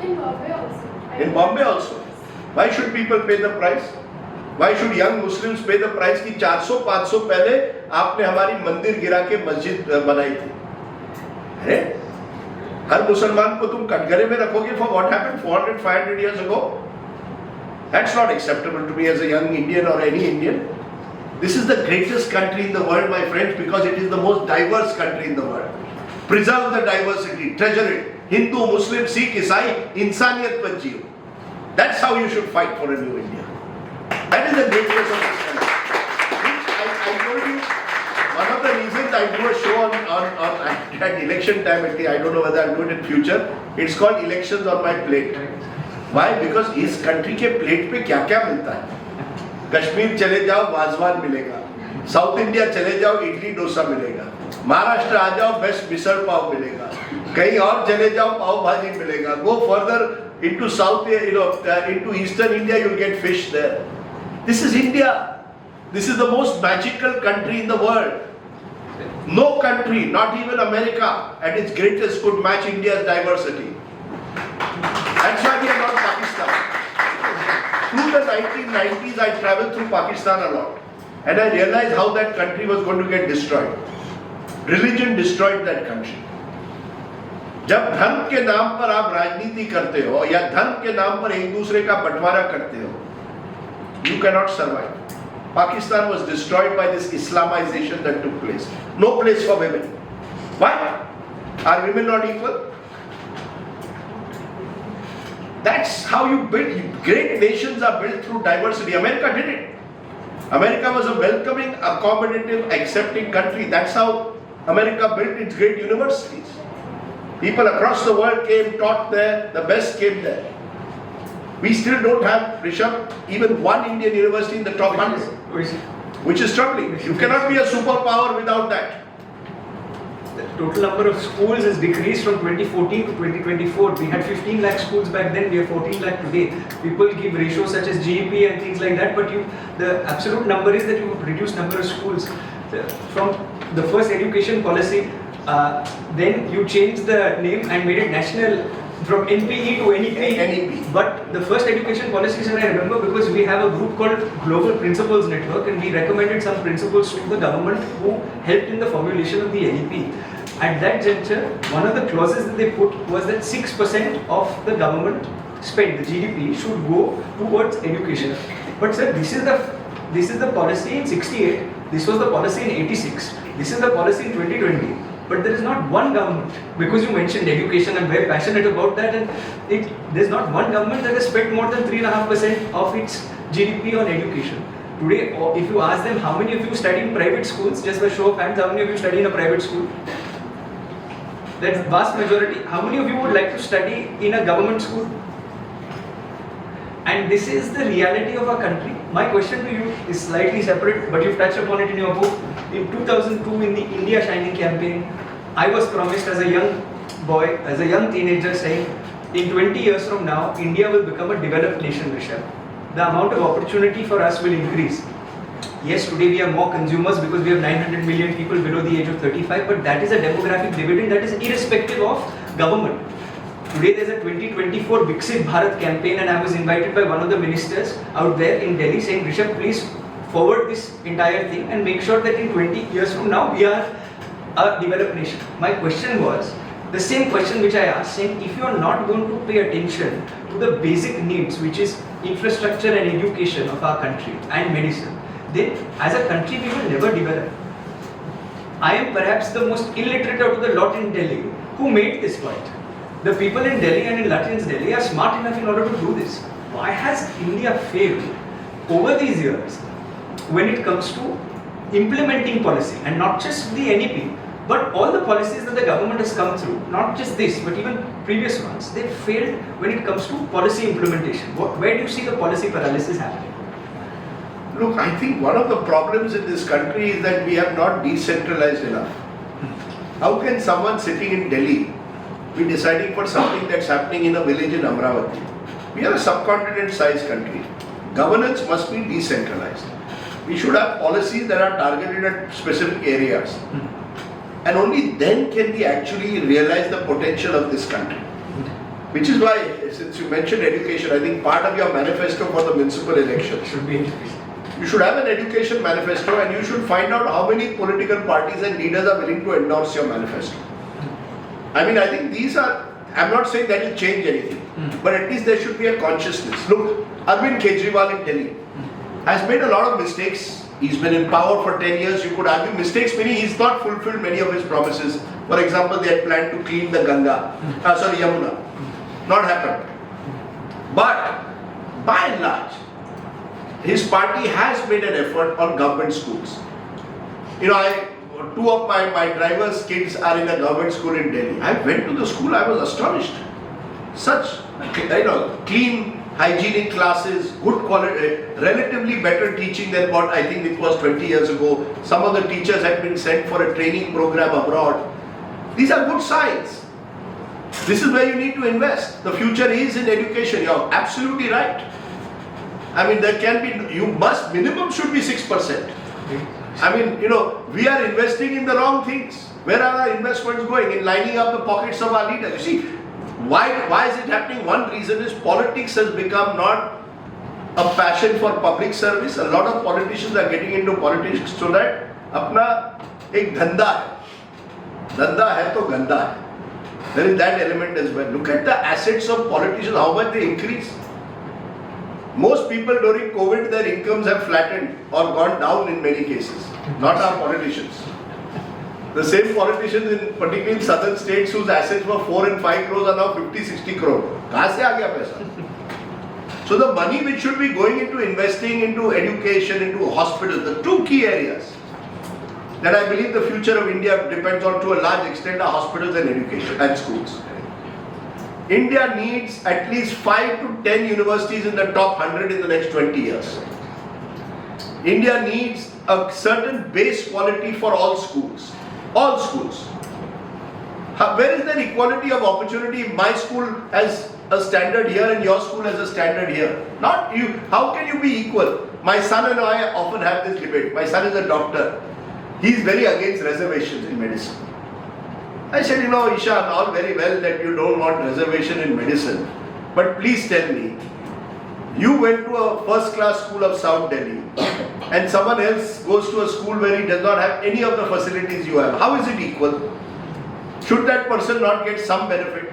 [SPEAKER 3] In Bombay also.
[SPEAKER 2] In Bombay also. Why should people pay the price? Why should young Muslims pay the price कि 400-500 पहले आपने हमारी मंदिर गिरा के मस्जिद बनाई थी? अरे हर मुसलमान को तुम कटघरे में रखोगे for what happened 400-500 years ago? That's not acceptable to me as a young Indian or any Indian. This is the greatest country in the world, my friends, because it is the most diverse country in the world. Preserve the diversity, treasure it. Hindu, Muslim, Sikh, Isai, insaniyat par jiyo. That's how you should fight for a new India. That is the greatness of this country. I told you, one of the reasons I do a show at election time, I don't know whether I'll do it in future, it's called Elections on My Plate. Why? Because इस country के plate पे क्या क्या मिलता है? कश्मीर चले जाओ वाजवान मिलेगा, साउथ इंडिया चले जाओ इडली डोसा मिलेगा, महाराष्ट्र आ जाओ बेस्ट मिसल पाव मिलेगा, कहीं और चले जाओ पाव भाजी मिलेगा. Go further into south, into eastern India, you'll get fish there. This is India. This is the most magical country in the world. No country, not even America, at its greatest could match India's diversity. That's why we are not Pakistan. Through the 1990s, I traveled through Pakistan a lot. And I realized how that country was going to get destroyed. Religion destroyed that country. जब धर्म के नाम पर आप राजनीति करते हो या धर्म के नाम पर एक दूसरे का बंटवारा करते हो, you cannot survive. Pakistan was destroyed by this Islamization that took place. No place for women. Why? Are women not equal? That's how you build. Great nations are built through diversity. America did it. America was a welcoming, accommodative, accepting country. That's how America built its great universities. People across the world came, taught there, the best came there. We still don't have, Rishabh, even one Indian university in the top 100, which is troubling. You cannot be a superpower without that.
[SPEAKER 1] The total number of schools has decreased from 2014 to 2024. We had 15 lakh schools back then, we have 14 lakh today. People give ratios such as GDP and things like that, but the absolute number is that you have reduced number of schools. From the first education policy, then you changed the name and made it national, from NPE to NEP. But the first education policies, I remember, because we have a group called Global Principals Network, and we recommended some principles to the government who helped in the formulation of the NEP. At that juncture, one of the clauses that they put was that 6% of the government spend, the GDP, should go towards education. But sir, this is the policy in 68, this was the policy in 86, this is the policy in 2020. But there is not one government, because you mentioned education, I'm very passionate about that, and there's not one government that has spent more than 3.5% of its GDP on education. Today, if you ask them how many of you study in private schools, just by show of hands, how many of you study in a private school? That's vast majority. How many of you would like to study in a government school? And this is the reality of our country. My question to you is slightly separate, but you've touched upon it in your book. In 2002, in the India Shining campaign, I was promised as a young boy, as a young teenager, saying, in 20 years from now, India will become a developed nation, Rishabh. The amount of opportunity for us will increase. Yes, today we have more consumers because we have 900 million people below the age of 35, but that is a demographic dividend that is irrespective of government. Today there's a 2024 Viksit Bharat campaign, and I was invited by one of the ministers out there in Delhi saying, Rishabh, please forward this entire thing and make sure that in 20 years from now we are a developed nation. My question was the same question which I asked, saying if you are not going to pay attention to the basic needs, which is infrastructure and education of our country and medicine, then as a country we will never develop. I am perhaps the most illiterate out of the lot in Delhi who made this point. The people in Delhi and in Lutyens Delhi are smart enough in order to do this. Why has India failed over these years when it comes to implementing policy, and not just the NEP, but all the policies that the government has come through, not just this, but even previous ones, they failed when it comes to policy implementation. Where do you see the policy paralysis happening?
[SPEAKER 2] Look, I think one of the problems in this country is that we have not decentralized enough. How can someone sitting in Delhi be deciding for something that's happening in a village in Amravati? We are a subcontinent-sized country. Governance must be decentralized. We should have policies that are targeted at specific areas. And only then can we actually realize the potential of this country. Which is why, since you mentioned education, I think part of your manifesto for the municipal elections
[SPEAKER 1] Should be education.
[SPEAKER 2] You should have an education manifesto, and you should find out how many political parties and leaders are willing to endorse your manifesto. I mean, I think these are, I'm not saying that will change anything, but at least there should be a consciousness. Look, Arvind Kejriwal in Delhi has made a lot of mistakes. He's been in power for 10 years. You could argue mistakes, meaning he's not fulfilled many of his promises. For example, they had planned to clean the Yamuna. Not happened. But by and large, his party has made an effort on government schools. You know, two of my driver's kids are in a government school in Delhi. I went to the school, I was astonished. Such, clean, hygienic classes, good quality, relatively better teaching than what I think it was 20 years ago. Some of the teachers had been sent for a training program abroad. These are good signs. This is where you need to invest. The future is in education. You're absolutely right. I mean, there can be, minimum should be 6%. I mean, we are investing in the wrong things. Where are our investments going? In lining up the pockets of our leaders. You see, why is it happening? One reason is politics has become not a passion for public service. A lot of politicians are getting into politics so that अपना एक धंधा है तो गंदा है. There is that element as well. Look at the assets of politicians, how much they increase. Most people during COVID, their incomes have flattened or gone down in many cases. Not our politicians. The same politicians, particularly in southern states, whose assets were 4 and 5 crores are now 50, 60 crore. कहाँ से आ गया पैसा? So the money which should be going into investing into education, into hospitals, the two key areas that I believe the future of India depends on to a large extent are hospitals and education and schools. India needs at least 5 to 10 universities in the top 100 in the next 20 years. India needs a certain base quality for all schools. All schools. Where is there equality of opportunity if my school has a standard here and your school has a standard here? Not you. How can you be equal? My son and I often have this debate. My son is a doctor. He is very against reservations in medicine. I said, you know, Ishan, all very well that you don't want reservation in medicine, but please tell me, you went to a first class school of South Delhi and someone else goes to a school where he does not have any of the facilities you have. How is it equal? Should that person not get some benefit?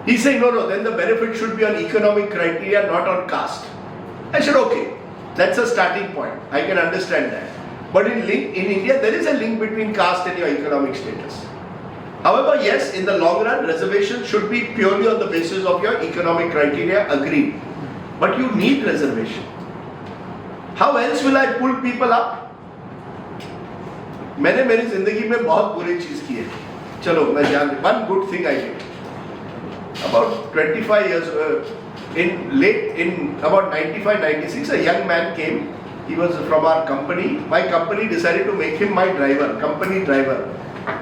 [SPEAKER 2] He said, no, then the benefit should be on economic criteria, not on caste. I said, okay, that's a starting point. I can understand that. But in India, there is a link between caste and your economic status. However, yes, in the long run, reservations should be purely on the basis of your economic criteria, agreed. But you need reservation. How else will I pull people up? मैंने मेरी जिंदगी में बहुत बुरी चीज की है. चलो मैं जान. One good thing I did. About 25 years, in about 95, 96, a young man came. He was from our company. My company decided to make him my driver, company driver.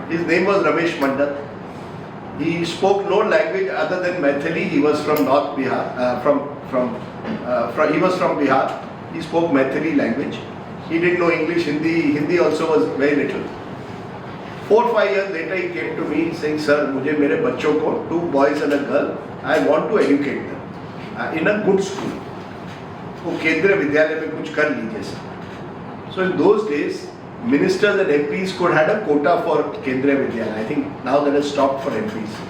[SPEAKER 2] His name was Ramesh Mandal. He spoke no language other than Maithili. He was from North Bihar. He was from Bihar. He spoke Maithili language. He didn't know English, Hindi also was very little. 4 or 5 years later, he came to me saying, "Sir, मुझे मेरे बच्चों को 2 boys and a girl, I want to educate them in a good school. वो केंद्रीय विद्यालय में कुछ कर लीजिए." So in those days, ministers and MPs could had a quota for Kendriya Vidyalaya. I think now that has stopped for MPs.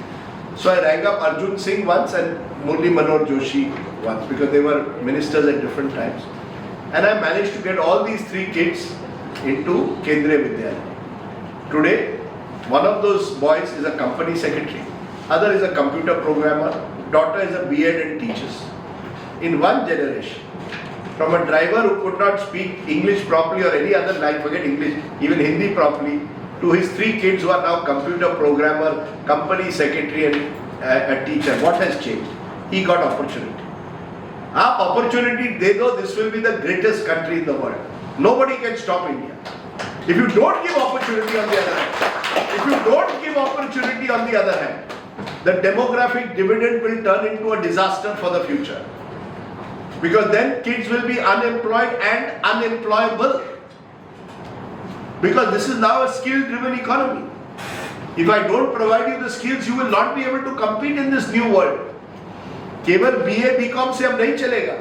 [SPEAKER 2] So I rang up Arjun Singh once and Murli Manor Joshi once because they were ministers at different times. And I managed to get all these 3 kids into Kendriya Vidyalaya. Today, one of those boys is a company secretary, other is a computer programmer, daughter is a B.Ed and teaches. In one generation, from a driver who could not speak English properly or any other language, forget English, even Hindi properly, to his 3 kids who are now computer programmer, company secretary and a teacher. What has changed? He got opportunity. Opportunity they know this will be the greatest country in the world. Nobody can stop India. If you don't give opportunity on the other hand, the demographic dividend will turn into a disaster for the future. Because then kids will be unemployed and unemployable. Because this is now a skill-driven economy. If I don't provide you the skills, you will not be able to compete in this new world. केवल BA BCom से अब नहीं चलेगा.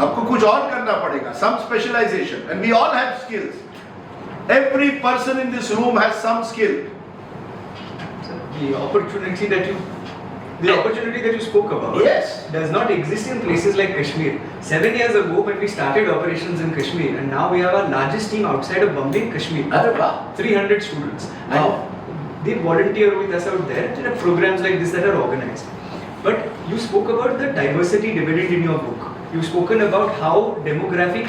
[SPEAKER 2] आपको कुछ और करना पड़ेगा. Some specialization, and we all have skills. Every person in this room has some skill.
[SPEAKER 1] The opportunity that you spoke about,
[SPEAKER 2] yes,
[SPEAKER 1] does not exist in places like Kashmir. 7 years ago, when we started operations in Kashmir, and now we have our largest team outside of Bombay in Kashmir. 300 students.
[SPEAKER 2] Wow.
[SPEAKER 1] And they volunteer with us out there. There are programs like this that are organized. But you spoke about the diversity dividend in your book. You've spoken about how demographic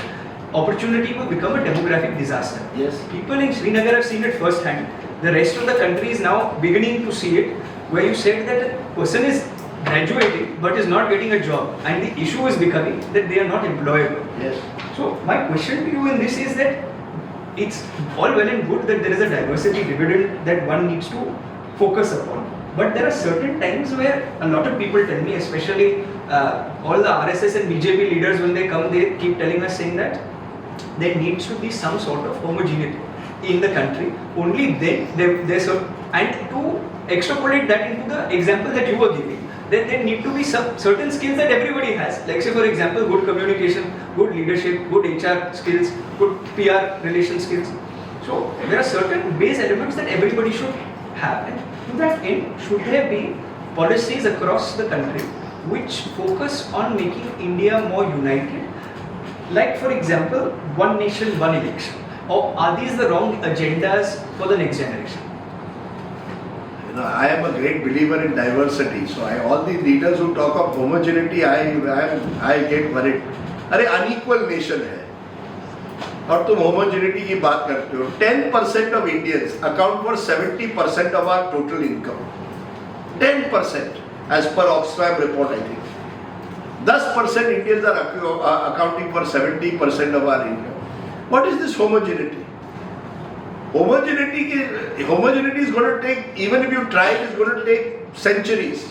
[SPEAKER 1] opportunity will become a demographic disaster.
[SPEAKER 2] Yes.
[SPEAKER 1] People in Srinagar have seen it firsthand. The rest of the country is now beginning to see it, where you said that a person is graduating but is not getting a job, and the issue is becoming that they are not employable.
[SPEAKER 2] Yes.
[SPEAKER 1] So my question to you in this is that it's all well and good that there is a diversity dividend that one needs to focus upon. But there are certain times where a lot of people tell me, especially all the RSS and BJP leaders, when they come, they keep telling us saying that there needs to be some sort of homogeneity in the country. Only then there's and to extrapolate that into the example that you were giving, then there need to be some certain skills that everybody has. Like say for example, good communication, good leadership, good HR skills, good PR relation skills. So there are certain base elements that everybody should have. And To that end, should there be policies across the country which focus on making India more united? Like, for example, one nation, one election. Or are these the wrong agendas for the next generation?
[SPEAKER 2] I am a great believer in diversity. So all the leaders who talk of homogeneity, I get worried. अरे unequal nation है और तुम homogeneity की बात करते हो. 10% of Indians account for 70% of our total income. 10% as per Oxfam report, I think. 10% Indians are accounting for 70% of our income. What is this homogeneity? Homogeneity is going to take, even if you try, it is going to take centuries.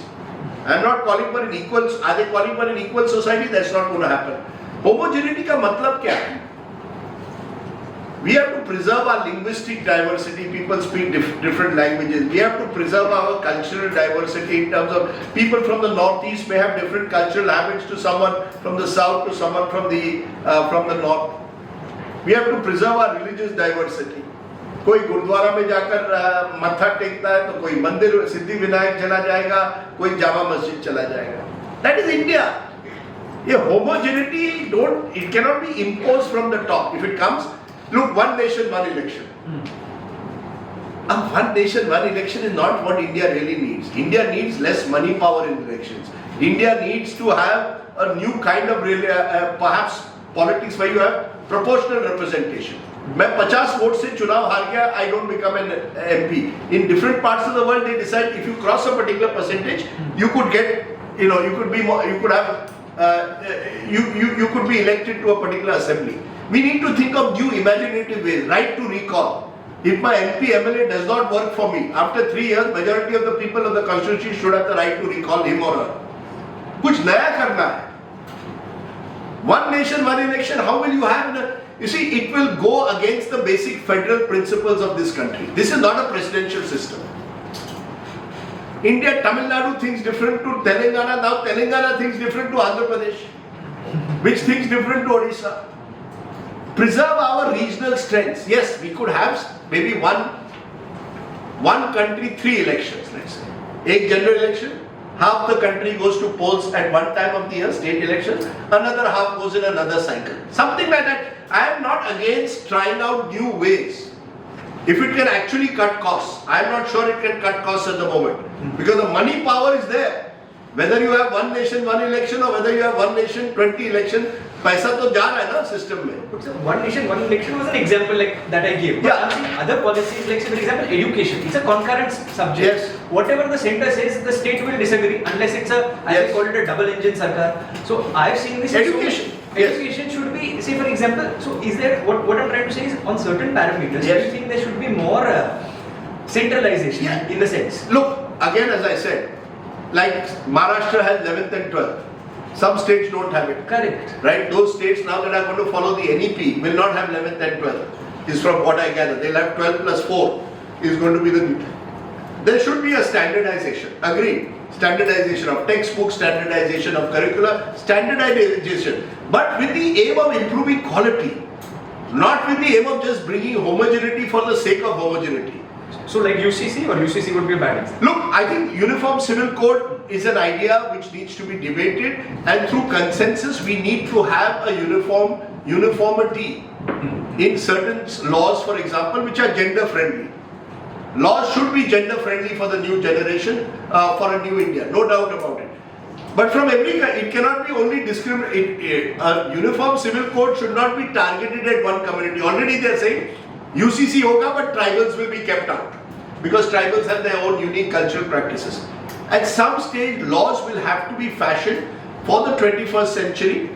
[SPEAKER 2] I am not calling for an equal, are they calling for an equal society? That's not going to happen. Homogeneity का मतलब क्या है? We have to preserve our linguistic diversity. People speak different languages. We have to preserve our cultural diversity in terms of people from the northeast may have different cultural habits to someone from the south to someone from the north. We have to preserve our religious diversity. कोई गुरुद्वारा में जाकर मत्था टेकता है तो कोई मंदिर सिद्धि विनायक चला जाएगा, कोई जामा मस्जिद चला जाएगा. That is India. ये homogeneity it cannot be imposed from the top. If it comes, look, one nation, one election. One nation, one election is not what India really needs. India needs less money power in elections. India needs to have a new kind of perhaps politics where you have proportional representation. मैं 50 vote से चुनाव हार गया, I don't become an MP. In different parts of the world, they decide if you cross a particular percentage, you could get, you could be more, you could have, you could be elected to a particular assembly. We need to think of new imaginative ways. Right to recall. If my MP MLA does not work for me, after 3 years, majority of the people of the constituency should have the right to recall him or her. कुछ नया करना है. One nation, one election. How will you have? You see, it will go against the basic federal principles of this country. This is not a presidential system. India, Tamil Nadu thinks different to Telangana. Now Telangana thinks different to Andhra Pradesh, which thinks different to Odisha. Preserve our regional strengths. Yes, we could have maybe one country, 3 elections, let's say. एक general election, half the country goes to polls at one time of the year, state elections, another half goes in another cycle. Something like that. I am not against trying out new ways. If it can actually cut costs, I am not sure it can cut costs at the moment. Because the money power is there. Whether you have one nation, one election or whether you have one nation, 20 elections, पैसा तो जा रहा है ना system में.
[SPEAKER 1] One nation, one election was an example like that I gave. But I'm seeing other policies, like say for example education. It's a concurrent subject.
[SPEAKER 2] Yes.
[SPEAKER 1] Whatever the center says, the state will disagree unless it's a, as I call it, a double engine sarkar. So I've seen this.
[SPEAKER 2] Education.
[SPEAKER 1] Education should be, say for example, so is there, what I'm trying to say is on certain parameters, do you think there should be more centralization in the sense?
[SPEAKER 2] Look, again as I said, like Maharashtra has 11th and 12th. Some states don't have it.
[SPEAKER 1] Correct.
[SPEAKER 2] Right? Those states now that are going to follow the NEP will not have 11th and 12th. Is from what I gather. They'll have 12 plus 4 is going to be the... There should be a standardization. Agreed. Standardization of textbooks, standardization of curricula, standardization. But with the aim of improving quality. Not with the aim of just bringing homogeneity for the sake of homogeneity.
[SPEAKER 1] So like UCC or UCC would be a bad example?
[SPEAKER 2] Look, I think Uniform Civil Code is an idea which needs to be debated, and through consensus we need to have a uniformity in certain laws, for example, which are gender friendly. Laws should be gender friendly for the new generation, for a new India, no doubt about it. But from it cannot be only discriminate. A Uniform Civil Code should not be targeted at one community. Already they are saying UCC hoga, but tribals will be kept out because tribals have their own unique cultural practices. At some stage, laws will have to be fashioned for the 21st century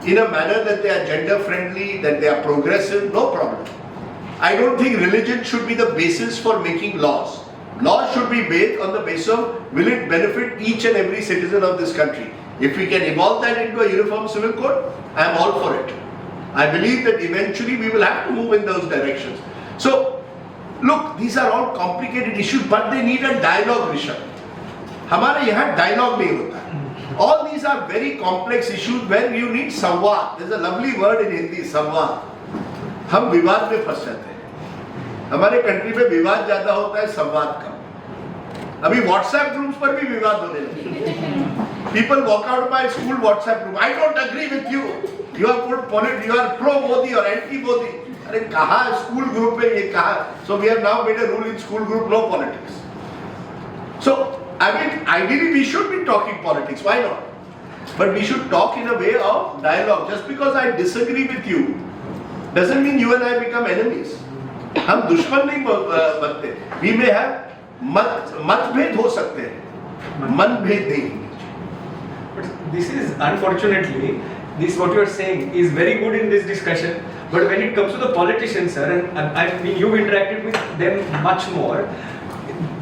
[SPEAKER 2] in a manner that they are gender friendly, that they are progressive, no problem. I don't think religion should be the basis for making laws. Laws should be based on the basis of will it benefit each and every citizen of this country. If we can evolve that into a uniform civil code, I am all for it. I believe that eventually we will have to move in those directions. So, look, these are all complicated issues, but they need a dialogue, Rishabh. हमारे यहाँ dialogue नहीं होता है. All these are very complex issues where you need संवाद. There's a lovely word in Hindi, संवाद. हम विवाद में फंस जाते हैं. हमारे कंट्री में विवाद ज्यादा होता है संवाद का. अभी व्हाट्सएप ग्रुप्स पर भी विवाद होने लगे. People walk out my school WhatsApp group. I don't agree with you. You are pro Modi or anti Modi. अरे कहाँ स्कूल ग्रुप में ये कहाँ? So we have now made a rule in school group, no politics. So I mean, ideally we should be talking politics. Why not? But we should talk in a way of dialogue. Just because I disagree with you doesn't mean you and I become enemies. हम दुश्मन नहीं बनते. We may have मतभेद हो सकते हैं, मनभेद नहीं.
[SPEAKER 1] But this is unfortunately, this what you are saying is very good in this discussion. But when it comes to the politicians, sir, and I mean you've interacted with them much more.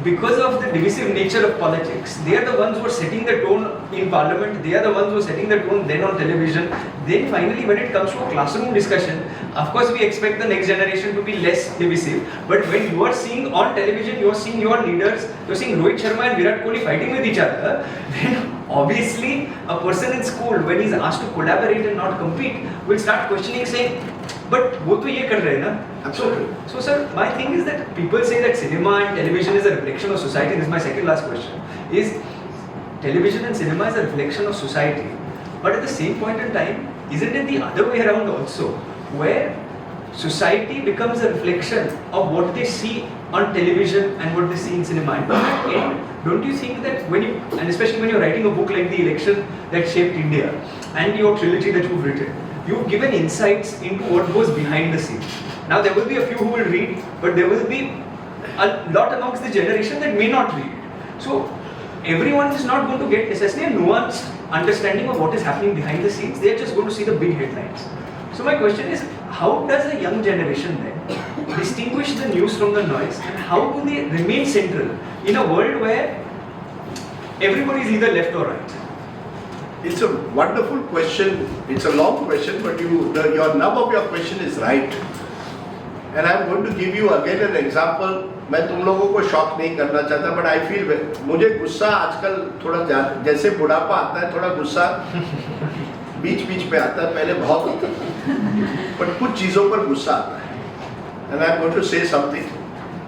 [SPEAKER 1] Because of the divisive nature of politics, they are the ones who are setting the tone in parliament, they are the ones who are setting the tone then on television. Then finally when it comes to a classroom discussion, of course we expect the next generation to be less divisive. But when you are seeing on television, you are seeing your leaders, you are seeing Rohit Sharma and Virat Kohli fighting with each other, then obviously a person in school, when he is asked to collaborate and not compete, will start questioning saying, but वो तो ये कर रहे हैं ना.
[SPEAKER 2] Absolutely.
[SPEAKER 1] So sir, my thing is that people say that cinema and television is a reflection of society. This is my second last question. Is television and cinema is a reflection of society, but at the same point in time, isn't it the other way around also, where society becomes a reflection of what they see on television and what they see in cinema? And to that end, don't you think that when you, and especially when you're writing a book like The Election That Shaped India and your trilogy that you've written, you've given insights into what goes behind the scenes. Now there will be a few who will read, but there will be a lot amongst the generation that may not read. So everyone is not going to get necessarily a nuanced understanding of what is happening behind the scenes. They are just going to see the big headlines. So my question is, how does a young generation then distinguish the news from the noise, and how do they remain central in a world where everybody is either left or right?
[SPEAKER 2] It's a wonderful question. It's a long question, but your nub of your question is right. And I'm going to give you again an example. मैं तुम लोगों को shock नहीं करना चाहता, but I feel मुझे गुस्सा आजकल थोड़ा जैसे बुढ़ापा आता है, थोड़ा गुस्सा बीच पे आता है. पहले बहुत आता था, but कुछ चीज़ों पर गुस्सा आता है. And I'm going to say something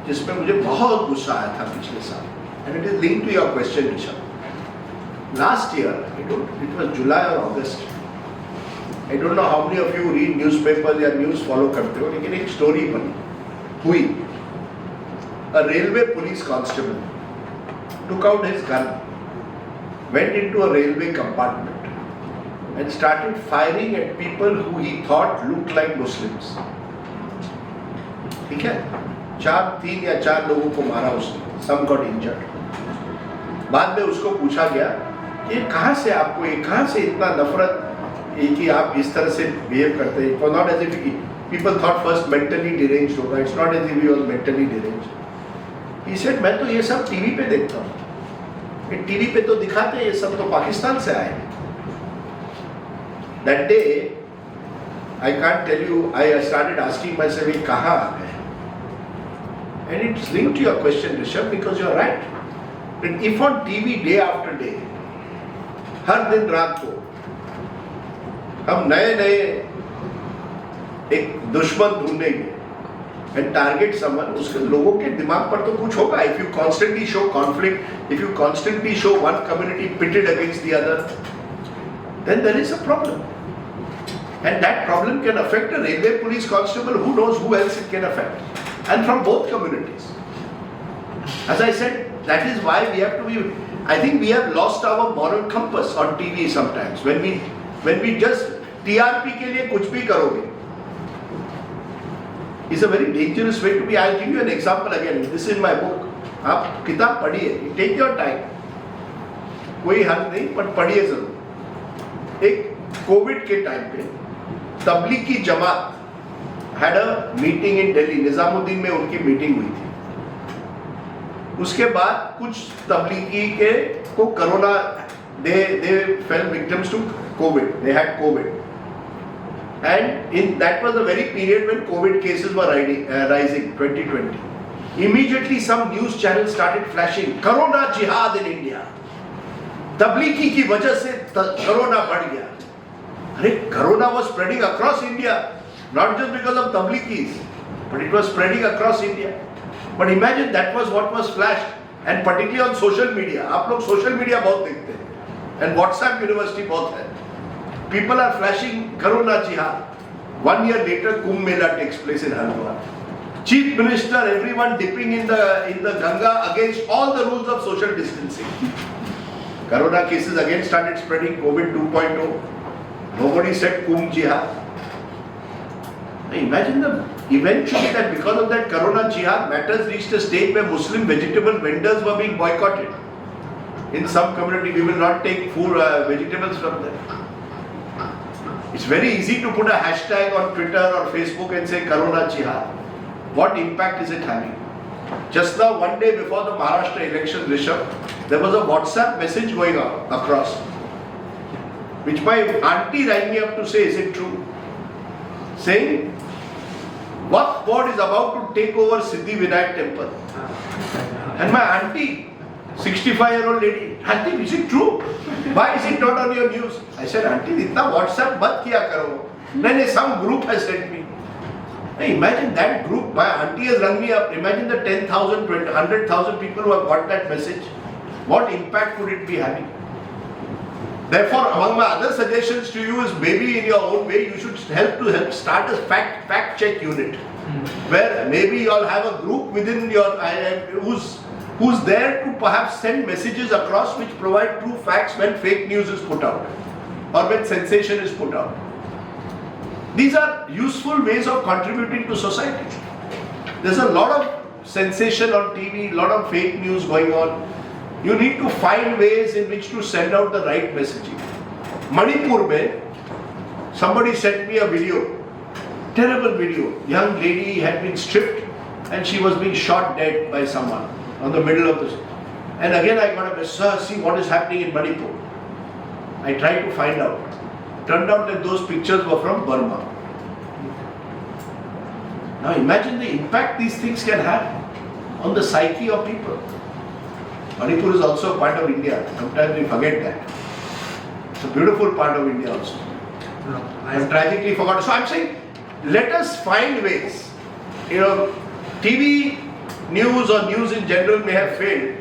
[SPEAKER 2] जिसमें मुझे बहुत गुस्सा आया था पिछले साल. And it is linked to your question, Rishabh. Last year, it was July or August. I don't know how many of you read newspapers या news follow करते हो, लेकिन एक story बनी हुई. A railway police constable took out his gun, went into a railway compartment, and started firing at people who he thought looked like Muslims. ठीक है? 3 या 4 लोगों को मारा उसने. Some got injured. बाद में उसको पूछा गया, ये कहाँ से आपको, ये कहाँ से इतना नफरत कि आप इस तरह से बिहेव करते हैं? It was not as if people thought first mentally deranged होगा. It's not as if he was mentally deranged. He said, मैं तो ये सब टीवी पे देखता हूँ. ये टीवी पे तो दिखाते हैं, ये सब तो पाकिस्तान से आए. That day, I can't tell you, I started asking myself, ये कहाँ आ गए? And it's linked to your question, Rishabh, because you're right. But if on TV day after day, हर दिन रात को हम नए एक दुश्मन ढूंढेंगे and target someone, उसके लोगों के दिमाग पर तो कुछ होगा. If you constantly show conflict, if you constantly show one community pitted against the other, then there is a problem. And that problem can affect a railway police constable. Who knows who else it can affect? And from both communities. As I said, that is why we have to be, I think we have lost our moral compass on TV sometimes. When we just TRP के लिए कुछ भी करोगे, it's a very dangerous way to be. I'll give you an example again. This is my book. आप किताब पढ़िए. Take your time. कोई हल नहीं, पर पढ़िए जरूर. एक कोविड के टाइम पे तबलीग की जमात had a meeting in Delhi. Nizamuddin में उनकी मीटिंग हुई थी. उसके बाद कुछ तबलीगी के को corona, they fell victims to COVID. They had COVID. And that was the very period when COVID cases were rising, 2020. Immediately some news channels started flashing, Corona jihad in India. Tablighi की वजह से कोरोना बढ़ गया. अरे corona was spreading across India, not just because of tabligis, but it was spreading across India. But imagine that was what was flashed. and particularly on social media. आप लोग social media बहुत देखते हैं and WhatsApp university बहुत है. People are flashing Corona jihad. 1 year later, Kumbh Mela takes place in Haridwar. Chief Minister, everyone dipping in the Ganga against all the rules of social distancing. Corona cases again started spreading. COVID 2.0. Nobody said Kumbh jihad. Imagine eventually that because of that Corona jihad, matters reached a stage where Muslim vegetable vendors were being boycotted. In some community, we will not take food, vegetables from them. It's very easy to put a hashtag on Twitter or Facebook and say Corona jihad. What impact is it having? Just now, one day before the Maharashtra election, Rishabh, there was a WhatsApp message going on across, which my auntie rang me up to say, is it true? Saying, Waqf board is about to take over Siddhi Vinayak temple. And my auntie, 65-year-old lady, auntie, is it true? Why is it not on your news? I said, auntie, itna WhatsApp mat kiya karo. No, some group has sent me. Hey, imagine that group, my auntie has rung me up. Imagine the 10,000, 100,000 people who have got that message. What impact would it be having? Therefore, among my other suggestions to you is maybe in your own way, you should help start a fact check unit. Where maybe you all have a group within your who's there to perhaps send messages across which provide true facts when fake news is put out or when sensation is put out. These are useful ways of contributing to society. There's a lot of sensation on TV, a lot of fake news going on. You need to find ways in which to send out the right messaging. Manipur mein, somebody sent me a video, terrible video. Young lady had been stripped and she was being shot dead by someone on the middle of the. And again I got a message, sir, see what is happening in Manipur. I tried to find out. Turned out that those pictures were from Burma. Now imagine the impact these things can have on the psyche of people. Manipur is also a part of India. Sometimes we forget that. It's a beautiful part of India also.
[SPEAKER 1] No,
[SPEAKER 2] I've tragically forgotten. So I'm saying, let us find ways. You know, TV news or news in general may have failed.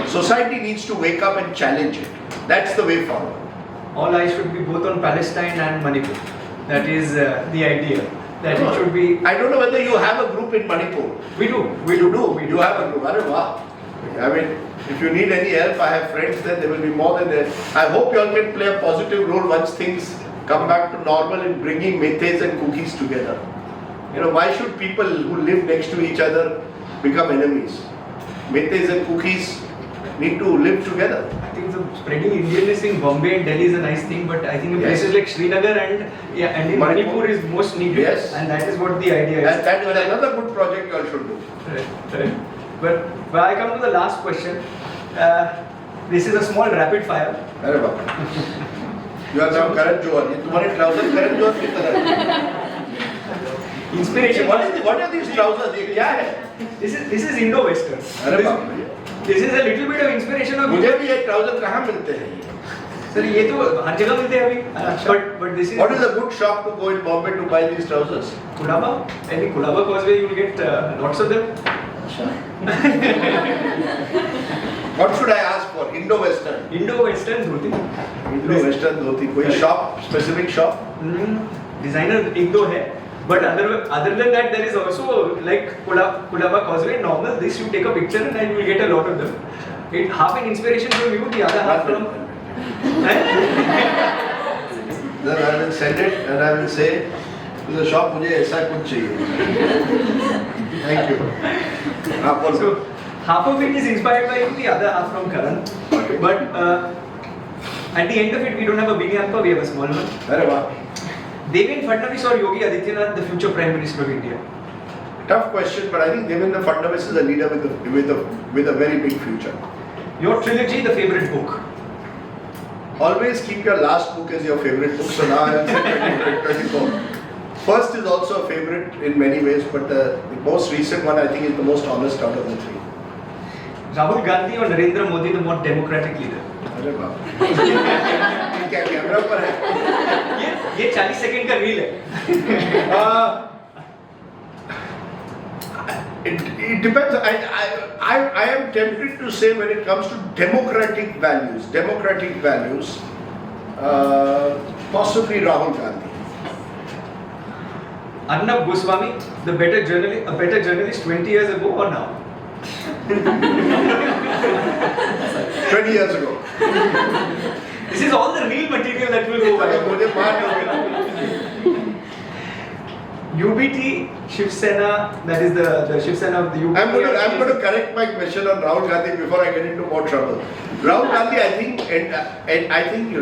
[SPEAKER 2] Society needs to wake up and challenge it. That's the way forward.
[SPEAKER 1] All eyes should be both on Palestine and Manipur. That is the idea. That it should be.
[SPEAKER 2] I don't know whether you have a group in Manipur.
[SPEAKER 1] We do.
[SPEAKER 2] You have a group. Arre wow. I mean, if you need any help, I have friends there. They will be more than there. I hope you all can play a positive role once things come back to normal in bringing metes and cookies together. You know, why should people who live next to each other become enemies? Metes and cookies need to live together.
[SPEAKER 1] I think the spreading Indianness in Bombay and Delhi is a nice thing, but I think in places like Srinagar and in Manipur is most needed.
[SPEAKER 2] Yes.
[SPEAKER 1] And that is what the idea is.
[SPEAKER 2] And that is another good project you all should do.
[SPEAKER 1] Right. But when I come to the last question, this is a small rapid fire.
[SPEAKER 2] अरे बाप You are now Karan Johar. ये तुम्हारे trousers Karan Johar की तरह हैं.
[SPEAKER 1] Inspiration.
[SPEAKER 2] What are these trousers? ये क्या है?
[SPEAKER 1] This is Indo-Western.
[SPEAKER 2] अरे बाप
[SPEAKER 1] This is a little bit of inspiration of.
[SPEAKER 2] मुझे भी ये trousers कहाँ मिलते हैं?
[SPEAKER 1] Sir, ये तो हर जगह मिलते हैं अभी. But this is.
[SPEAKER 2] What is a good shop to go in Bombay to buy these trousers?
[SPEAKER 1] Kulaba. Any Kulaba causeway you will get lots of them.
[SPEAKER 2] What should I ask for? Indo-Western.
[SPEAKER 1] Indo-Western dhoti.
[SPEAKER 2] Indo-Western dhoti. कोई shop, specific shop?
[SPEAKER 1] Designer एक दो है. But other than that, there is also like Kulaba causeway. Normal. This you take a picture and you will get a lot of them. It half an inspiration from you, the other half from.
[SPEAKER 2] Then I will send it and I will say to the shop, मुझे ऐसा कुछ चाहिए. Thank you.
[SPEAKER 1] So half of it is inspired by you, the other half from Karan. But at the end of it, we don't have a big hamper, we have a small one.
[SPEAKER 2] अरे वाह.
[SPEAKER 1] Devendra Fadnavis or Yogi Adityanath, the future Prime Minister of India?
[SPEAKER 2] Tough question, but I think Devendra Fadnavis is a leader with a very big future.
[SPEAKER 1] Your trilogy, the favorite book?
[SPEAKER 2] Always keep your last book as your favorite book. So now I will say 24. First is also a favorite in many ways, but the most recent one I think is the most honest out of the three.
[SPEAKER 1] Rahul Gandhi or Narendra Modi, the more democratic leader?
[SPEAKER 2] अरे बाप. क्या camera पर है?
[SPEAKER 1] ये 40 second का reel है.
[SPEAKER 2] It depends. I am tempted to say when it comes to democratic values, possibly Rahul Gandhi.
[SPEAKER 1] Arnab Goswami, a better journalist 20 years ago or now?
[SPEAKER 2] 20 years ago.
[SPEAKER 1] This is all the real material that will go by. UBT, Shiv Sena, that is the Shiv Sena of the UBT.
[SPEAKER 2] I'm going to correct my question on Rahul Gandhi before I get into more trouble. Rahul Gandhi, I think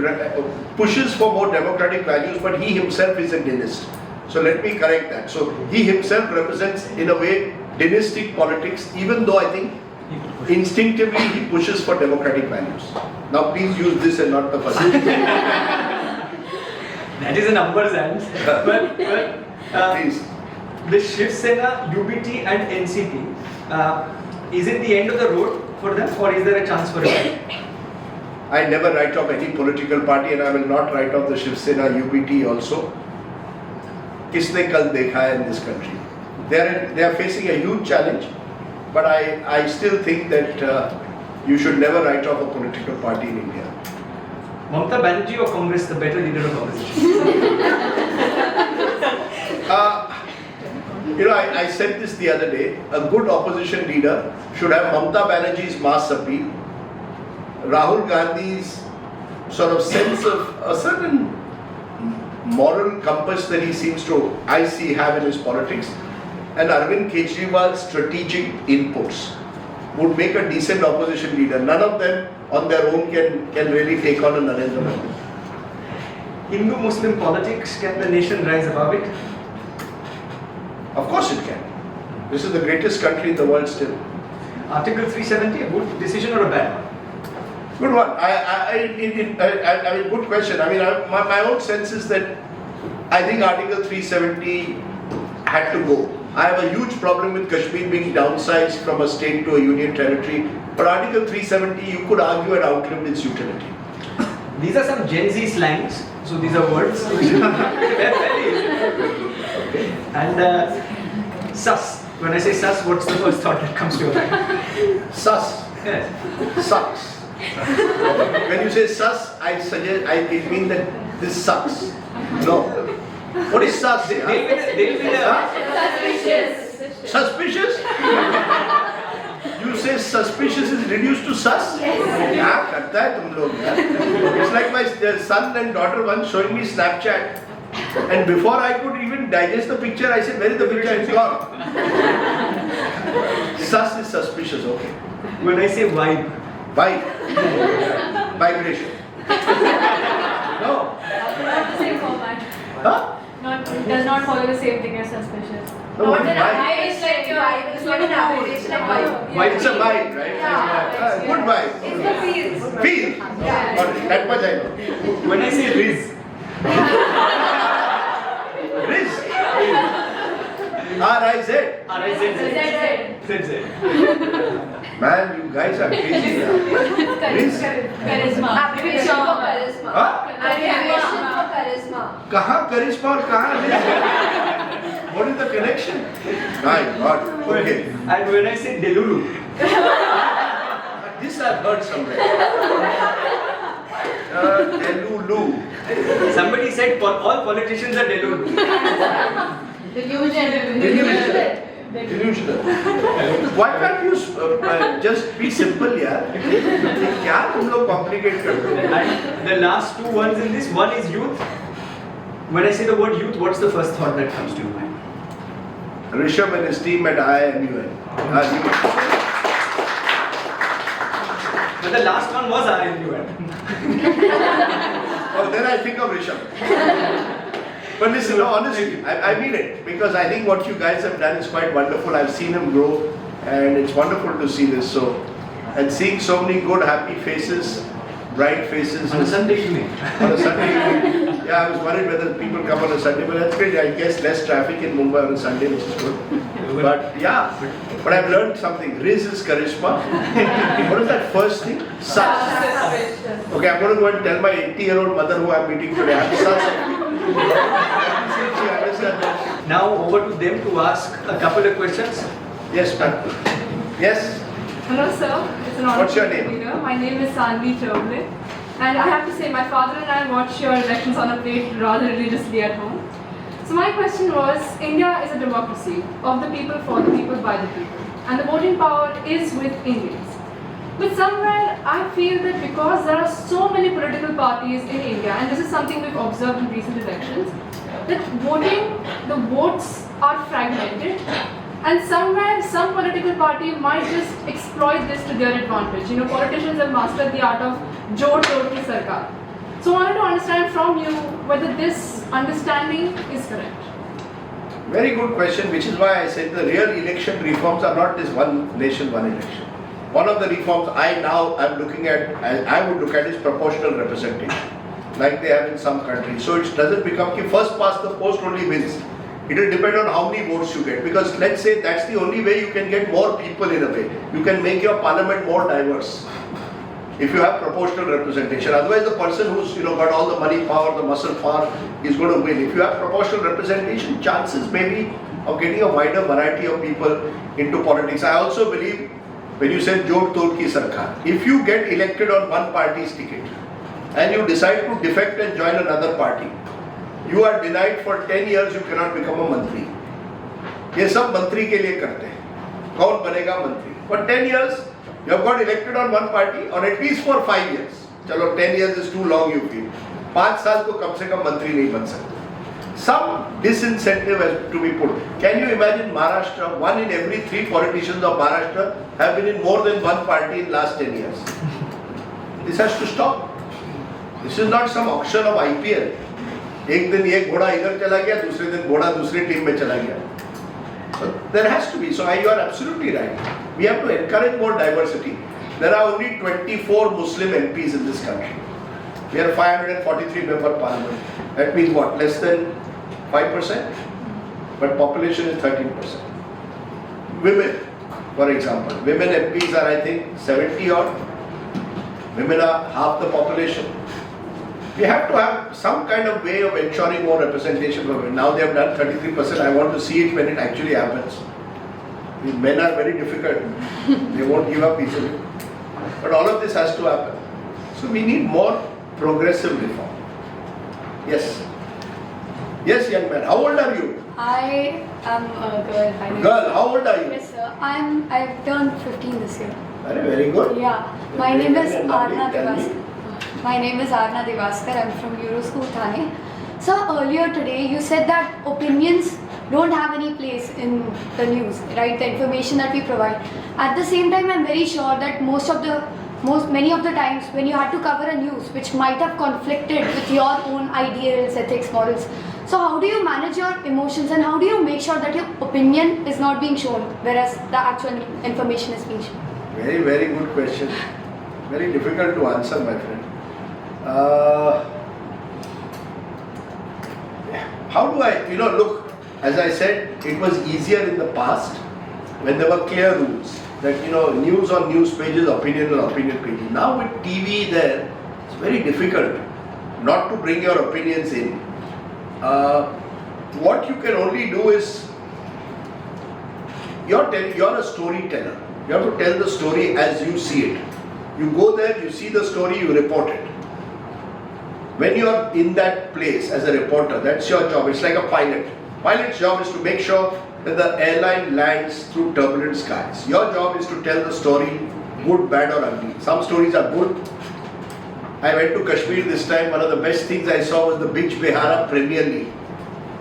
[SPEAKER 2] pushes for more democratic values, but he himself is a dynast. So let me correct that. So he himself represents, in a way, dynastic politics, even though I think instinctively he pushes for democratic values. Now please use this and not the first.
[SPEAKER 1] That is a numbers and
[SPEAKER 2] Please.
[SPEAKER 1] The Shiv Sena, UBT and NCP, is it the end of the road for them, or is there a chance for it?
[SPEAKER 2] I never write off any political party, and I will not write off the Shiv Sena, UBT also. Kisne kal dekha hai in this country. They are facing a huge challenge, but I still think that you should never write off a political party in India.
[SPEAKER 1] Mamata Banerjee or Congress, the better leader of opposition?
[SPEAKER 2] I said this the other day. A good opposition leader should have Mamata Banerjee's mass appeal, Rahul Gandhi's sort of sense of a certain moral compass that he seems to, have in his politics, and Arvind Kejriwal's strategic inputs would make a decent opposition leader. None of them on their own can really take on a Narendra Modi.
[SPEAKER 1] Hindu-Muslim politics, can the nation rise above it?
[SPEAKER 2] Of course it can. This is the greatest country in the world still.
[SPEAKER 1] Article 370, a good decision or a bad one?
[SPEAKER 2] Good one. I mean, good question. I mean, my own sense is that I think Article 370 had to go. I have a huge problem with Kashmir being downsized from a state to a union territory. But Article 370, you could argue, had outlived its utility.
[SPEAKER 1] These are some Gen Z slangs, so these are words. And sus. When I say sus, what's the first thought that comes to your mind?
[SPEAKER 2] Sus.
[SPEAKER 1] Yes.
[SPEAKER 2] Sucks. When you say sus, it means that this sucks. No. What is sus?
[SPEAKER 1] They'll be the
[SPEAKER 3] Suspicious.
[SPEAKER 2] Suspicious? You say suspicious is reduced to sus? Yeah, karta hai tum log, yaar. It's like my son and daughter once showing me Snapchat, and before I could even digest the picture, I said, where is the picture? It's gone. Sus is suspicious, okay.
[SPEAKER 1] When I say vibe.
[SPEAKER 2] Vibe. Vibration. No.
[SPEAKER 3] Not the same format.
[SPEAKER 2] Huh?
[SPEAKER 3] Does not follow the same thing as suspicious.
[SPEAKER 2] No, what is vibe?
[SPEAKER 3] It's like your vibe. It's like an aberration of vibe.
[SPEAKER 1] Vibe.
[SPEAKER 2] It's a vibe, right?
[SPEAKER 3] Yeah.
[SPEAKER 2] Good vibe.
[SPEAKER 3] It's the feels.
[SPEAKER 2] Feel.
[SPEAKER 3] Yeah.
[SPEAKER 2] Got it. That much I know.
[SPEAKER 1] When I say Riz.
[SPEAKER 2] Riz. R-I-Z.
[SPEAKER 1] ZZ.
[SPEAKER 2] Man, you guys are crazy. Riz.
[SPEAKER 3] Charisma. Abbreviation for charisma.
[SPEAKER 2] Huh?
[SPEAKER 3] Abbreviation for charisma.
[SPEAKER 2] Kahan charisma और kahan Riz? What is the connection? My God. Okay.
[SPEAKER 1] And when I say Delulu.
[SPEAKER 2] This I've heard somewhere. Delulu.
[SPEAKER 1] Somebody said all politicians are Delulu.
[SPEAKER 2] Delusional. Why can't you just be simple, yaar? क्या तुम लोग complicate करते हो?
[SPEAKER 1] And the last two ones in this, one is youth. When I say the word youth, what's the first thought that comes to your mind?
[SPEAKER 2] Rishabh and his team at I.I.M.U.N.
[SPEAKER 1] But the last one was I.I.M.U.N.
[SPEAKER 2] Oh, then I think of Rishabh. But listen, no, honestly, I mean it, because I think what you guys have done is quite wonderful. I've seen him grow, and it's wonderful to see this. So, and seeing so many good, happy faces, bright faces.
[SPEAKER 1] On a Sunday evening.
[SPEAKER 2] On a Sunday evening. Yeah, I was worried whether people come on a Sunday, but that's great. I guess less traffic in Mumbai on a Sunday, which is good. But yeah, but I've learned something. Riz is charisma. What is that first thing? Sus. Okay, I'm going to go and tell my 80-year-old mother who I'm meeting today. I'm sus.
[SPEAKER 1] Now over to them to ask a couple of questions.
[SPEAKER 2] Yes, ma'am. Yes.
[SPEAKER 4] Hello, sir. It's an honor
[SPEAKER 2] What's your
[SPEAKER 4] to be
[SPEAKER 2] name?
[SPEAKER 4] here. My name is Sanvi Chowle. And I have to say, my father and I watch your elections on a plate rather religiously at home. So my question was, India is a democracy of the people, for the people, by the people. And the voting power is with Indians. But somewhere I feel that because there are so many political parties in India, and this is something we've observed in recent elections, that the votes are fragmented, and somewhere some political party might just exploit this to their advantage. You know, politicians have mastered the art of jod tod ki sarkar. So I wanted to understand from you whether this understanding is correct.
[SPEAKER 2] Very good question, which is why I said the real election reforms are not this one nation, one election. One of the reforms I'm looking at, I would look at is proportional representation, like they have in some countries. So it doesn't become ki first past the post only wins. It will depend on how many votes you get, because let's say that's the only way you can get more people in a way. You can make your parliament more diverse if you have proportional representation. Otherwise, the person who's got all the money, power, the muscle power is going to win. If you have proportional representation, chances maybe of getting a wider variety of people into politics. I also believe when you said jod tod ki sarkar, if you get elected on one party's ticket and you decide to defect and join another party, you are denied for 10 years, you cannot become a mantri. ये सब मंत्री के लिए करते हैं. कौन बनेगा मंत्री? For 10 years, you have got elected on one party, or at least for 5 years. चलो 10 years is too long, you feel. 5 साल तो कम से कम मंत्री नहीं बन सकते. Some disincentive has to be put. Can you imagine Maharashtra? 1 in every 3 politicians of Maharashtra have been in more than one party in last 10 years. This has to stop. This is not some auction of IPL. एक दिन ये घोड़ा इधर चला गया, दूसरे दिन घोड़ा दूसरी टीम में चला गया. So there has to be. So you are absolutely right. We have to encourage more diversity. There are only 24 Muslim MPs in this country. We are 543 member parliament. That means what? Less than 5%? But population is 13%. Women, for example. Women MPs are, I think, 70 odd. Women are half the population. We have to have some kind of way of ensuring more representation for women. Now they have done 33%. I want to see it when it actually happens. These men are very difficult. They won't give up easily. But all of this has to happen. So we need more progressive reform. Yes. Yes, young man. How old are you?
[SPEAKER 5] I am a girl. My name
[SPEAKER 2] Girl, how old are you?
[SPEAKER 5] Yes, sir. I've turned 15 this year.
[SPEAKER 2] Very good.
[SPEAKER 5] Yeah. My name is
[SPEAKER 2] Lovely.
[SPEAKER 5] Arna
[SPEAKER 2] Tell me.
[SPEAKER 5] Devaskar. My name is Arna Devaskar. I'm from Euro School, Thane. So earlier today, you said that opinions don't have any place in the news, right? The information that we provide. At the same time, I'm very sure that many of the times when you had to cover a news which might have conflicted with your own ideals, ethics, morals. So how do you manage your emotions, and how do you make sure that your opinion is not being shown whereas the actual information is being shown?
[SPEAKER 2] Very, very good question. Very difficult to answer, my friend. How do I, look, as I said, it was easier in the past when there were clear rules that, news on news pages, opinion on opinion pages. Now with TV there, it's very difficult not to bring your opinions in. What you can only do is, you're a storyteller. You have to tell the story as you see it. You go there, you see the story, you report it. When you are in that place as a reporter, that's your job. It's like a pilot. Pilot's job is to make sure that the airline lands through turbulent skies. Your job is to tell the story, good, bad or ugly. Some stories are good. I went to Kashmir this time. One of the best things I saw was the Beach Behara Premier League.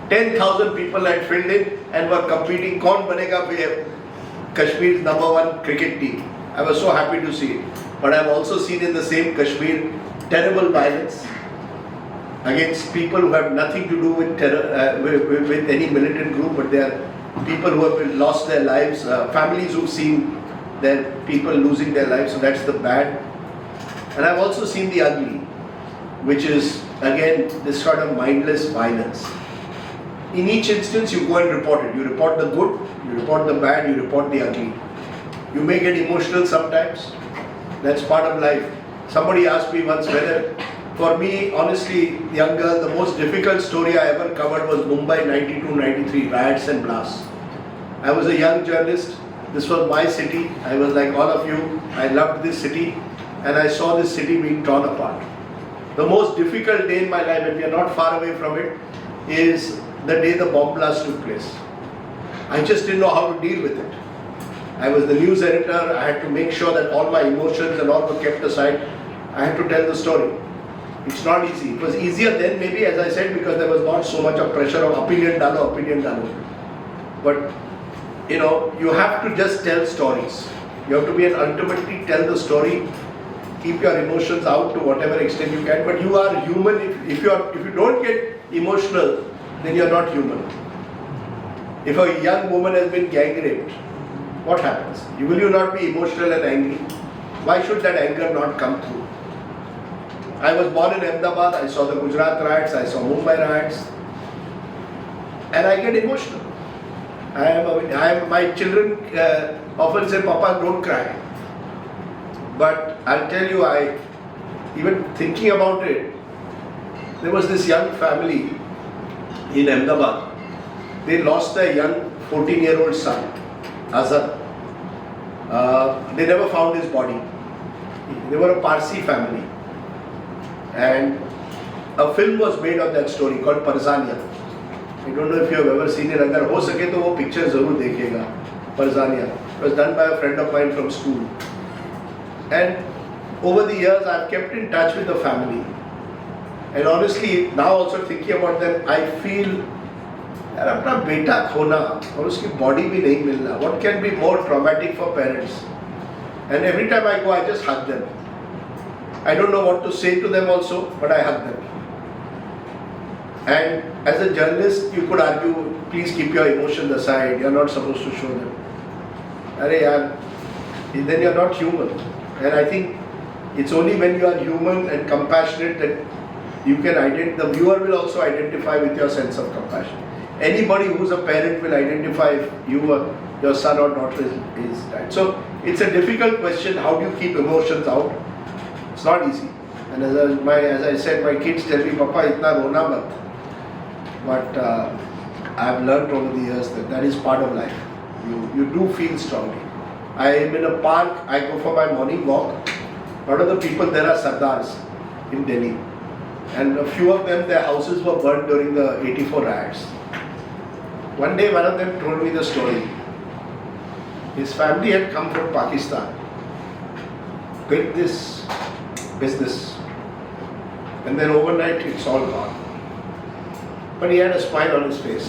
[SPEAKER 2] 10,000 people had filled in and were competing. Kaun banega Kashmir's #1 cricket team. I was so happy to see it. But I've also seen in the same Kashmir terrible violence against people who have nothing to do with with any militant group, but they are people who have lost their lives, families who've seen their people losing their lives. So that's the bad. And I've also seen the ugly, which is again this sort of mindless violence. In each instance, you go and report it. You report the good, you report the bad, you report the ugly. You may get emotional sometimes. That's part of life. Somebody asked me once whether, for me, honestly, young girl, the most difficult story I ever covered was Mumbai 92-93 riots and blasts. I was a young journalist. This was my city. I was like all of you. I loved this city, and I saw this city being torn apart. The most difficult day in my life, and we are not far away from it, is the day the bomb blast took place. I just didn't know how to deal with it. I was the news editor. I had to make sure that all my emotions and all were kept aside. I had to tell the story. It's not easy. It was easier then, maybe, as I said, because there was not so much of pressure of opinion dalo. But you have to just tell stories. You have to be ultimately tell the story. Keep your emotions out to whatever extent you can. But you are human. If you don't get emotional, then you are not human. If a young woman has been gang raped, what happens? Will you not be emotional and angry? Why should that anger not come through? I was born in Ahmedabad. I saw the Gujarat riots. I saw Mumbai riots, and I get emotional. My children often say, "Papa, don't cry." But I'll tell you, even thinking about it, there was this young family in Ahmedabad. They lost their young 14-year-old son, Azad. They never found his body. They were a Parsi family. And a film was made of that story called Parzania. I don't know if you have ever seen it. Agar ho sake to wo picture zarur dekhega. Parzania. It was done by a friend of mine from school. And over the years, I've kept in touch with the family. And honestly, now also thinking about them, I feel यार अपना बेटा खोना और उसकी body भी नहीं मिलना. What can be more traumatic for parents? And every time I go, I just hug them. I don't know what to say to them also, but I hug them. And as a journalist, you could argue, please keep your emotions aside. You're not supposed to show them. Arey yaar, then you're not human. And I think it's only when you are human and compassionate that you can the viewer will also identify with your sense of compassion. Anybody who's a parent will identify if your son or daughter is that. So it's a difficult question. How do you keep emotions out? It's not easy. And as I said, my kids tell me, "Papa, itna rona mat." But I've learned over the years that is part of life. You do feel strongly. I am in a park. I go for my morning walk. A lot of the people there are Sardars in Delhi, and a few of them, their houses were burned during the '84 riots. One day, one of them told me the story. His family had come from Pakistan, built this business, and then overnight it's all gone. But he had a smile on his face.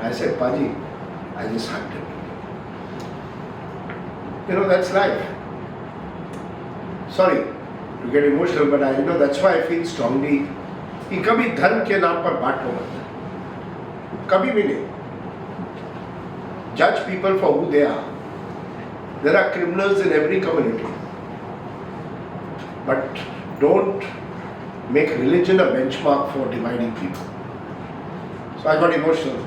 [SPEAKER 2] I said, "Paji," I just hugged him. That's life. Sorry to get emotional, but that's why I feel strongly कि कभी धर्म के नाम पर बांटो मत. कभी भी नहीं. Judge people for who they are. There are criminals in every community. But don't make religion a benchmark for dividing people. So I got emotional.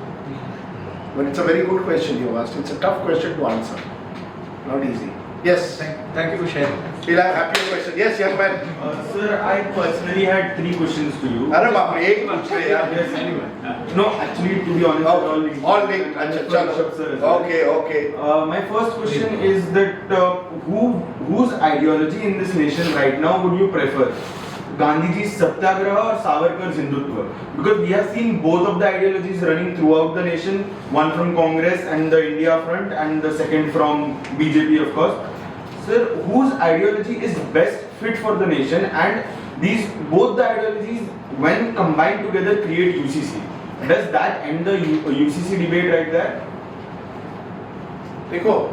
[SPEAKER 2] But it's a very good question you asked. It's a tough question to answer. Not easy. Yes.
[SPEAKER 1] Thank you for sharing.
[SPEAKER 2] We'll have happier question. Yes, young man.
[SPEAKER 6] Sir, I personally had 3 questions to you.
[SPEAKER 2] अरे बाप रे, एक पूछ ले यार.
[SPEAKER 6] Yes, anyway. No, actually, to be honest, all linked.
[SPEAKER 2] All linked. अच्छा, चलो.
[SPEAKER 6] Sir, as well.
[SPEAKER 2] Okay.
[SPEAKER 6] My first question is that whose ideology in this nation right now would you prefer? Gandhiji's Satyagraha or Savarkar's Hindutva? Because we have seen both of the ideologies running throughout the nation, one from Congress and the India Front, and the second from BJP, of course. Sir, whose ideology is best fit for the nation, and both the ideologies, when combined together, create UCC? Does that end the UCC debate right there?
[SPEAKER 2] देखो,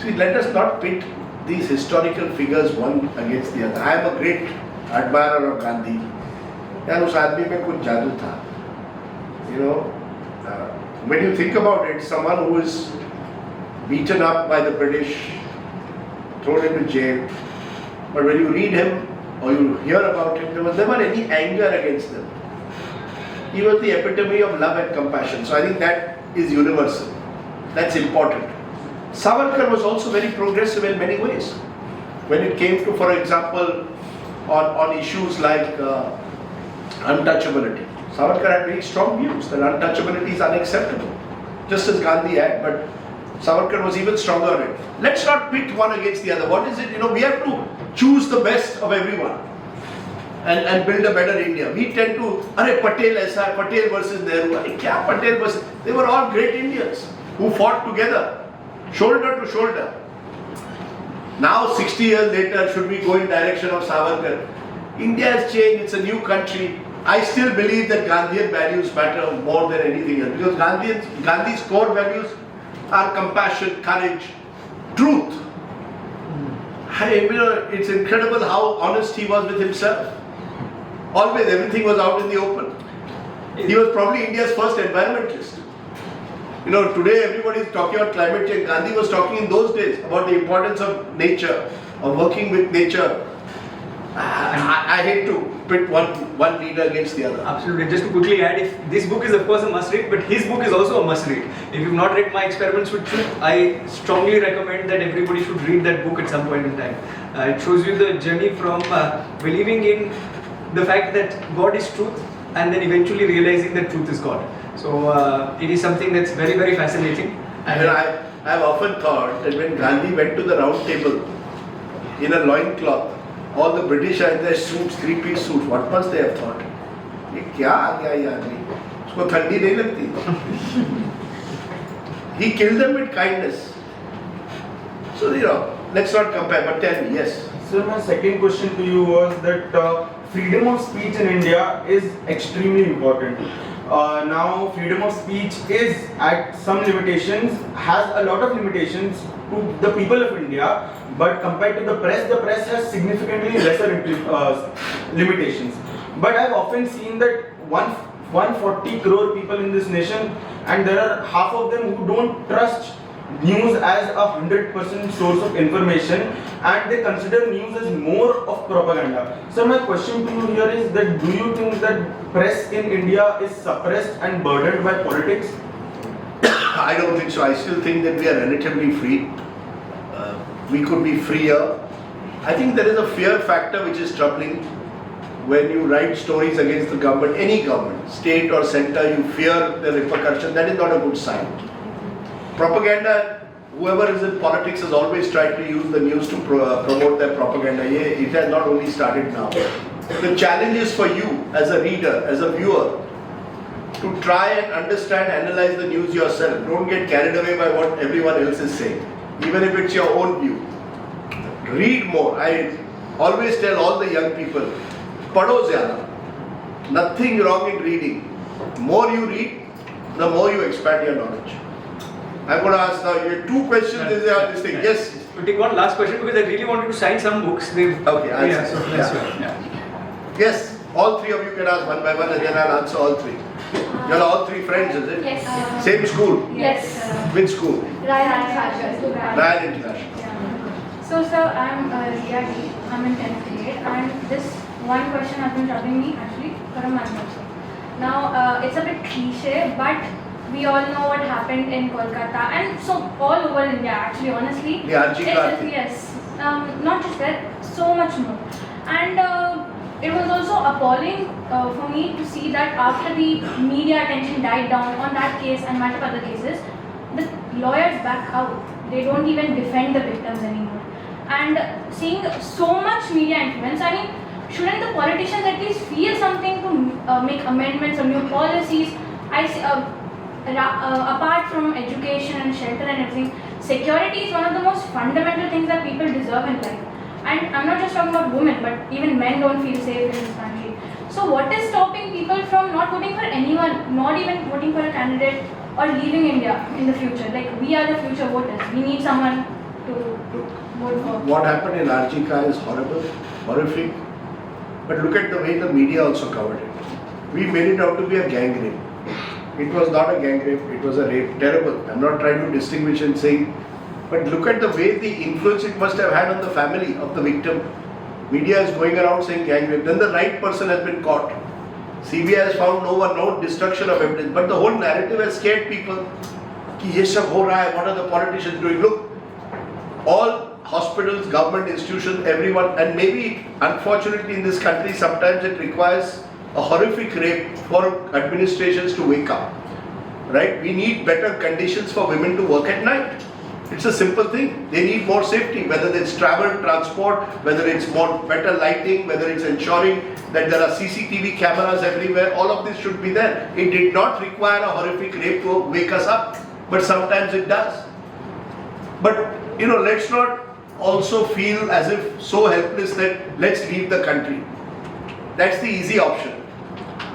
[SPEAKER 2] see, let us not pit these historical figures one against the other. I am a great admirer of Gandhi. यार उस आदमी में कुछ जादू था. When you think about it, someone who is beaten up by the British, thrown into jail, but when you read him or you hear about him, there was never any anger against them. He was the epitome of love and compassion. So I think that is universal. That's important. Savarkar was also very progressive in many ways. When it came to, for example, on issues like untouchability, Savarkar had very strong views that untouchability is unacceptable, just as Gandhi had. But Savarkar was even stronger on it. Let's not pit one against the other. What is it? We have to choose the best of everyone and build a better India. We tend to, Patel aisa, Patel versus Nehru. Kya Patel versus? They were all great Indians who fought together, shoulder to shoulder. Now, 60 years later, should we go in direction of Savarkar? India has changed. It's a new country. I still believe that Gandhian values matter more than anything else, because Gandhi's core values are compassion, courage, truth. It's incredible how honest he was with himself. Always, everything was out in the open. He was probably India's first environmentalist. Today everybody is talking about climate change. Gandhi was talking in those days about the importance of nature, of working with nature. I hate to pit one leader against the other.
[SPEAKER 1] Absolutely. Just to quickly add, if this book is of course a must read, but his book is also a must read. If you've not read My Experiments with Truth, I strongly recommend that everybody should read that book at some point in time. It shows you the journey from believing in the fact that God is truth and then eventually realizing that truth is God. So it is something that's very, very fascinating.
[SPEAKER 2] And I've often thought that when Gandhi went to the round table in a loincloth, all the British are in their suits, three-piece suits, what must they have thought? ये क्या आ गया ये आदमी? उसको ठंडी नहीं लगती? He killed them with kindness. So let's not compare. But tell me, yes.
[SPEAKER 6] So my second question to you was that freedom of speech in India is extremely important. Now freedom of speech is at some limitations, has a lot of limitations to the people of India, but compared to the press has significantly lesser limitations. But I've often seen that 140 crore people in this nation, and there are half of them who don't trust news as 100% source of information, and they consider news as more of propaganda. So my question to you here is that do you think that press in India is suppressed and burdened by politics?
[SPEAKER 2] I don't think so. I still think that we are relatively free. We could be freer. I think there is a fear factor which is troubling. When you write stories against the government, any government, state or center, you fear the repercussion. That is not a good sign. Propaganda, whoever is in politics has always tried to use the news to promote their propaganda. It has not only started now. The challenge is for you as a reader, as a viewer, to try and understand, analyze the news yourself. Don't get carried away by what everyone else is saying, even if it's your own view. Read more. I always tell all the young people, padho zyada. Nothing wrong in reading. More you read, the more you expand your knowledge. I'm going to ask now, you have two questions. This thing. Yes.
[SPEAKER 1] We'll take one last question because I really wanted to sign some books.
[SPEAKER 2] Okay, I'll
[SPEAKER 1] yeah,
[SPEAKER 2] say.
[SPEAKER 1] so let's
[SPEAKER 2] Yes, all three of you can ask one by one and then I'll answer all three. You're all three friends, is it?
[SPEAKER 5] Yes.
[SPEAKER 2] Same school?
[SPEAKER 5] Yes.
[SPEAKER 2] Which school?
[SPEAKER 5] Ryan International.
[SPEAKER 2] Ryan International.
[SPEAKER 7] So sir, I'm Ria D. I'm in 10th grade, and this one question has been troubling me actually for a month or so. Now it's a bit cliche, but we all know what happened in Kolkata and so all over India actually, honestly. Yes, not just that, so much more. And it was also appalling for me to see that after the media attention died down on that case and multiple other cases, the lawyers back out. They don't even defend the victims anymore. And seeing so much media influence, I mean, shouldn't the politicians at least feel something to make amendments or new policies? I see, apart from education and shelter and everything, security is one of the most fundamental things that people deserve in life. And I'm not just talking about women, but even men don't feel safe in this country. So what is stopping people from not voting for anyone, not even voting for a candidate or leaving India in the future? Like, we are the future voters. We need someone to vote for.
[SPEAKER 2] What happened in Arjika is horrible, horrific. But look at the way the media also covered it. We made it out to be a gang rape. It was not a gang rape, it was a rape. Terrible. I'm not trying to distinguish and saying, but look at the way the influence it must have had on the family of the victim. Media is going around saying gang rape. Then the right person has been caught. CBI has found no destruction of evidence. But the whole narrative has scared people. Ki ye sab ho raha hai, what are the politicians doing? Look, all hospitals, government institutions, everyone, and maybe unfortunately in this country sometimes it requires a horrific rape for administrations to wake up. Right? We need better conditions for women to work at night. It's a simple thing. They need more safety, whether it's travel, transport, whether it's more better lighting, whether it's ensuring that there are CCTV cameras everywhere. All of this should be there. It did not require a horrific rape to wake us up, but sometimes it does. But let's not also feel as if so helpless that let's leave the country. That's the easy option.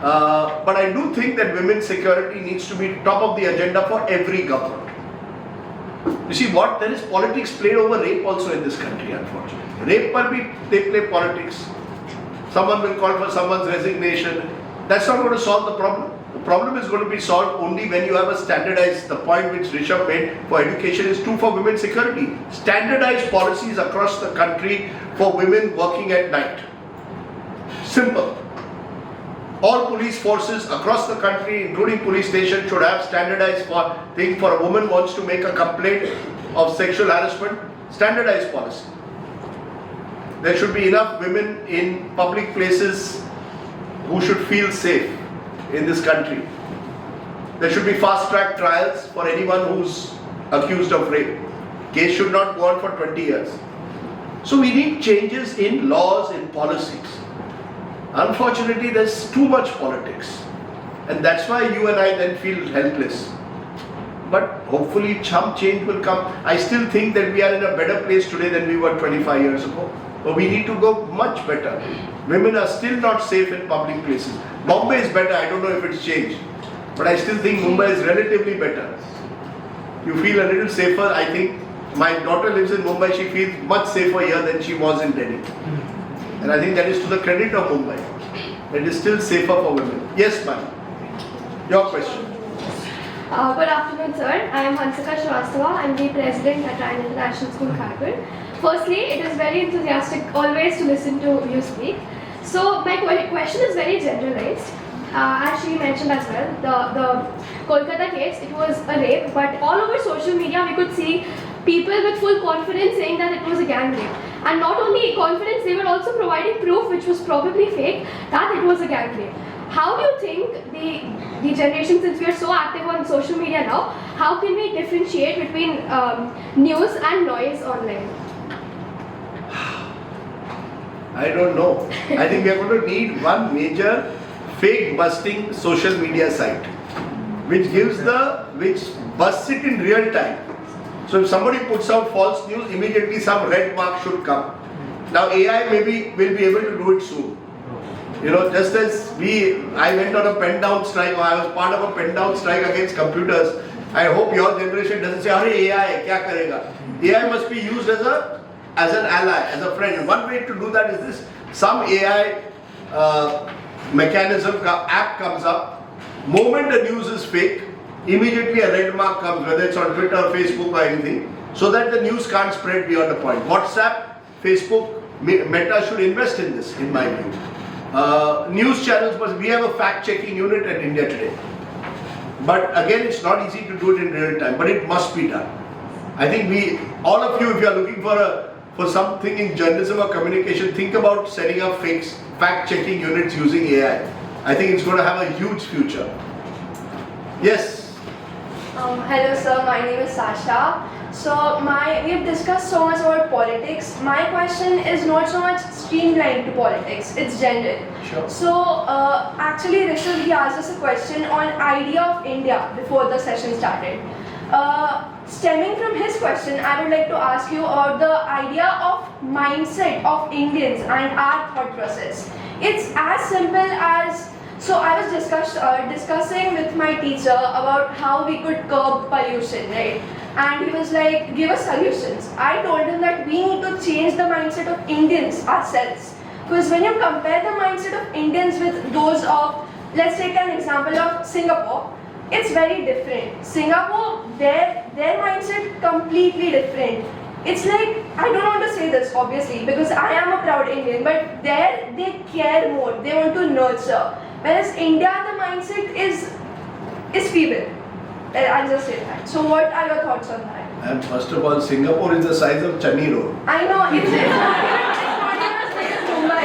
[SPEAKER 2] But I do think that women's security needs to be top of the agenda for every government. You see what? There is politics played over rape also in this country, unfortunately. Rape par bhi they play politics. Someone will call for someone's resignation. That's not going to solve the problem. The problem is going to be solved only when you have a standardized, the point which Rishabh made for education is true for women's security. Standardized policies across the country for women working at night. Simple. All police forces across the country, including police stations, should have standardized thing for a woman wants to make a complaint of sexual harassment. Standardized policy. There should be enough women in public places who should feel safe in this country. There should be fast-track trials for anyone who's accused of rape. Case should not go on for 20 years. So we need changes in laws, in policies. Unfortunately, there's too much politics. And that's why you and I then feel helpless. But hopefully some change will come. I still think that we are in a better place today than we were 25 years ago. But we need to go much better. Women are still not safe in public places. Bombay is better, I don't know if it's changed. But I still think Mumbai is relatively better. You feel a little safer. I think my daughter lives in Mumbai, she feels much safer here than she was in Delhi. And I think that is to the credit of Mumbai. It is still safer for women. Yes, ma'am. Your question.
[SPEAKER 8] Good afternoon, sir. I am Hansika Shrivastava. I am the president at I.I.M.U.N International School, Kharagpur. Firstly, it is very enthusiastic always to listen to you speak. So my question is very generalized. As she mentioned as well, the Kolkata case, it was a rape, but all over social media we could see people with full confidence saying that it was a gang rape. And not only confidence, they were also providing proof, which was probably fake, that it was a gang rape. How do you think the generation, since we are so active on social media now, how can we differentiate between news and noise online?
[SPEAKER 2] I don't know. I think we are going to need one major fake busting social media site, which busts it in real time. So if somebody puts out false news, immediately some red mark should come. Now AI maybe will be able to do it soon. Just as I went on a pen down strike, or I was part of a pen down strike against computers. I hope your generation doesn't say, "Arey AI, kya karega?" AI must be used as an ally, as a friend. One way to do that is this: some AI mechanism app comes up. Moment the news is fake, immediately a red mark comes, whether it's on Twitter, Facebook, or anything, so that the news can't spread beyond a point. WhatsApp, Facebook, Meta should invest in this, in my view. News channels, we have a fact-checking unit at India Today. But again, it's not easy to do it in real time, but it must be done. I think all of you, if you are looking for something in journalism or communication, think about setting up fact-checking units using AI. I think it's going to have a huge future. Yes.
[SPEAKER 3] Hello sir, my name is Sasha. So we have discussed so much about politics. My question is not so much streamlined to politics, it's general.
[SPEAKER 1] Sure.
[SPEAKER 3] So actually Rishabh, he asked us a question on idea of India before the session started. Stemming from his question, I would like to ask you about the idea of mindset of Indians and our thought process. It's as simple as, so I was discussing with my teacher about how we could curb pollution, right? And he was like, give us solutions. I told him that we need to change the mindset of Indians ourselves. Because when you compare the mindset of Indians with those of, let's take an example of Singapore, it's very different. Singapore, their mindset completely different. It's like, I don't want to say this obviously because I am a proud Indian, but there they care more, they want to nurture. Whereas India, the mindset is feeble. I'll just say that. So what are your thoughts on that?
[SPEAKER 2] And first of all, Singapore is the size of Chani Road.
[SPEAKER 3] I know, it's not even as big as Mumbai.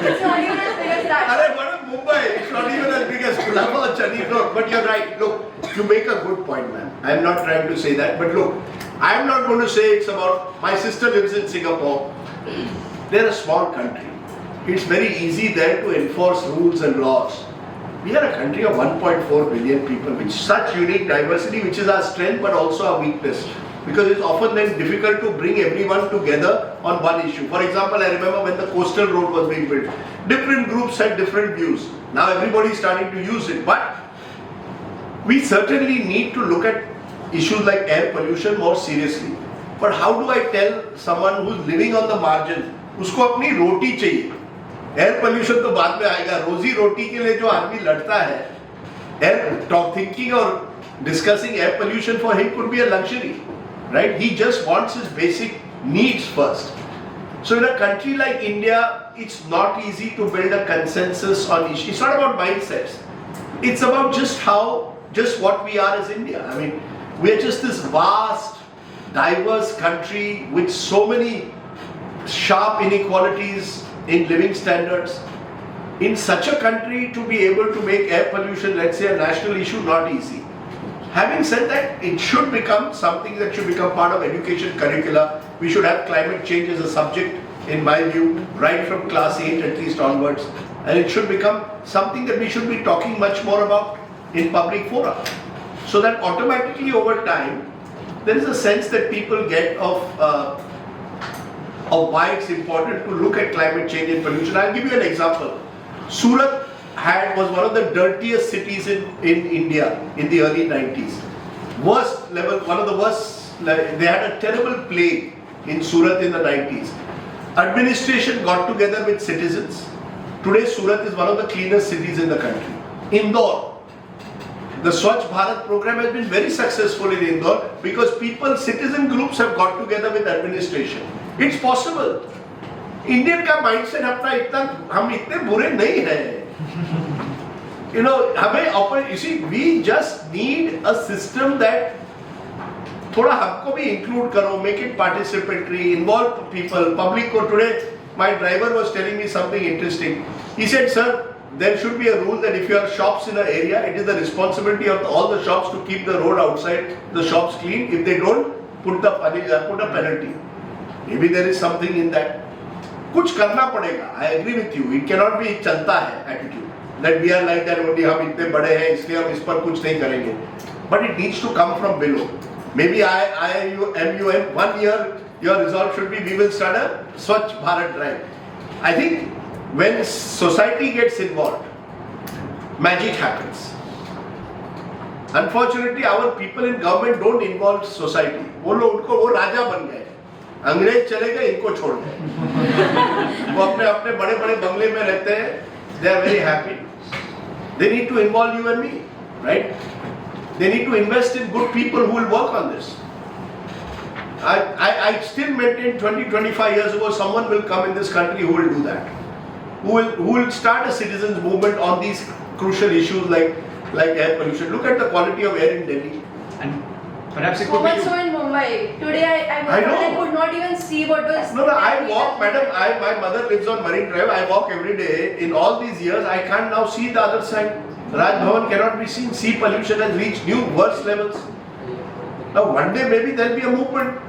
[SPEAKER 3] It's not even as big as that.
[SPEAKER 2] What of Mumbai? It's not even as big as Colaba or Chani Road. But you're right. Look, you make a good point, man. I'm not trying to say that. But look, I am not going to say it's about, my sister lives in Singapore. They're a small country. It's very easy there to enforce rules and laws. We are a country of 1.4 billion people with such unique diversity, which is our strength but also our weakness. Because it's often then difficult to bring everyone together on one issue. For example, I remember when the coastal road was being built, different groups had different views. Now everybody is starting to use it. But we certainly need to look at issues like air pollution more seriously. But how do I tell someone who's living on the margin, उसको अपनी रोटी चाहिए? Air pollution तो बाद में आएगा, रोजी रोटी के लिए जो आदमी लड़ता है, thinking or discussing air pollution for him could be a luxury, right? He just wants his basic needs first. So in a country like India, it's not easy to build a consensus on issues. It's not about mindsets. It's about just what we are as India. I mean, we're just this vast, diverse country with so many sharp inequalities in living standards. In such a country, to be able to make air pollution, let's say, a national issue, not easy. Having said that, it should become something that should become part of education curricula. We should have climate change as a subject, in my view, right from class 8 at least onwards. And it should become something that we should be talking much more about in public fora. So that automatically over time, there is a sense that people get of why it's important to look at climate change and pollution. I'll give you an example. Surat was one of the dirtiest cities in India in the early 90s. Worst level, one of the worst, they had a terrible plague in Surat in the 90s. Administration got together with citizens. Today Surat is one of the cleanest cities in the country. Indore, the Swachh Bharat program has been very successful in Indore because citizen groups have got together with administration. It's possible. Indian का mindset हम इतने बुरे नहीं हैं. You know, you see, we just need a system that थोड़ा हमको भी include करो, make it participatory, involve people, public को. Today, my driver was telling me something interesting. He said, sir, there should be a rule that if you have shops in an area, it is the responsibility of all the shops to keep the road outside the shops clean. If they don't, put a penalty. Maybe there is something in that. कुछ करना पड़ेगा. I agree with you. It cannot be चलता है attitude that we are like that only. हम इतने बड़े हैं इसलिए हम इस पर कुछ नहीं करेंगे. But it needs to come from below. Maybe I.I.M.U.N. 1 year your resolve should be we will start a Swachh Bharat drive. I think when society gets involved, magic happens. Unfortunately, our people in government don't involve society. वो राजा बन गए. अंग्रेज चले गए, इनको छोड़ गए. वो अपने अपने बड़े बड़े बंगले में रहते हैं. They are very happy. They need to involve you and me, right? They need to invest in good people who will work on this. I still maintain 20-25 years ago, someone will come in this country who will do that. Who will start a citizens movement on these crucial issues like air pollution. Look at the quality of air in Delhi.
[SPEAKER 1] And perhaps it
[SPEAKER 3] So
[SPEAKER 1] could
[SPEAKER 3] much
[SPEAKER 1] be
[SPEAKER 3] so in Mumbai. Today I could not even see what was.
[SPEAKER 2] No, I walk, madam. My mother lives on Marine Drive. I walk every day. In all these years, I can't now see the other side. Raj Bhavan cannot be seen. Sea pollution has reached new worse levels. Now one day maybe there will be a movement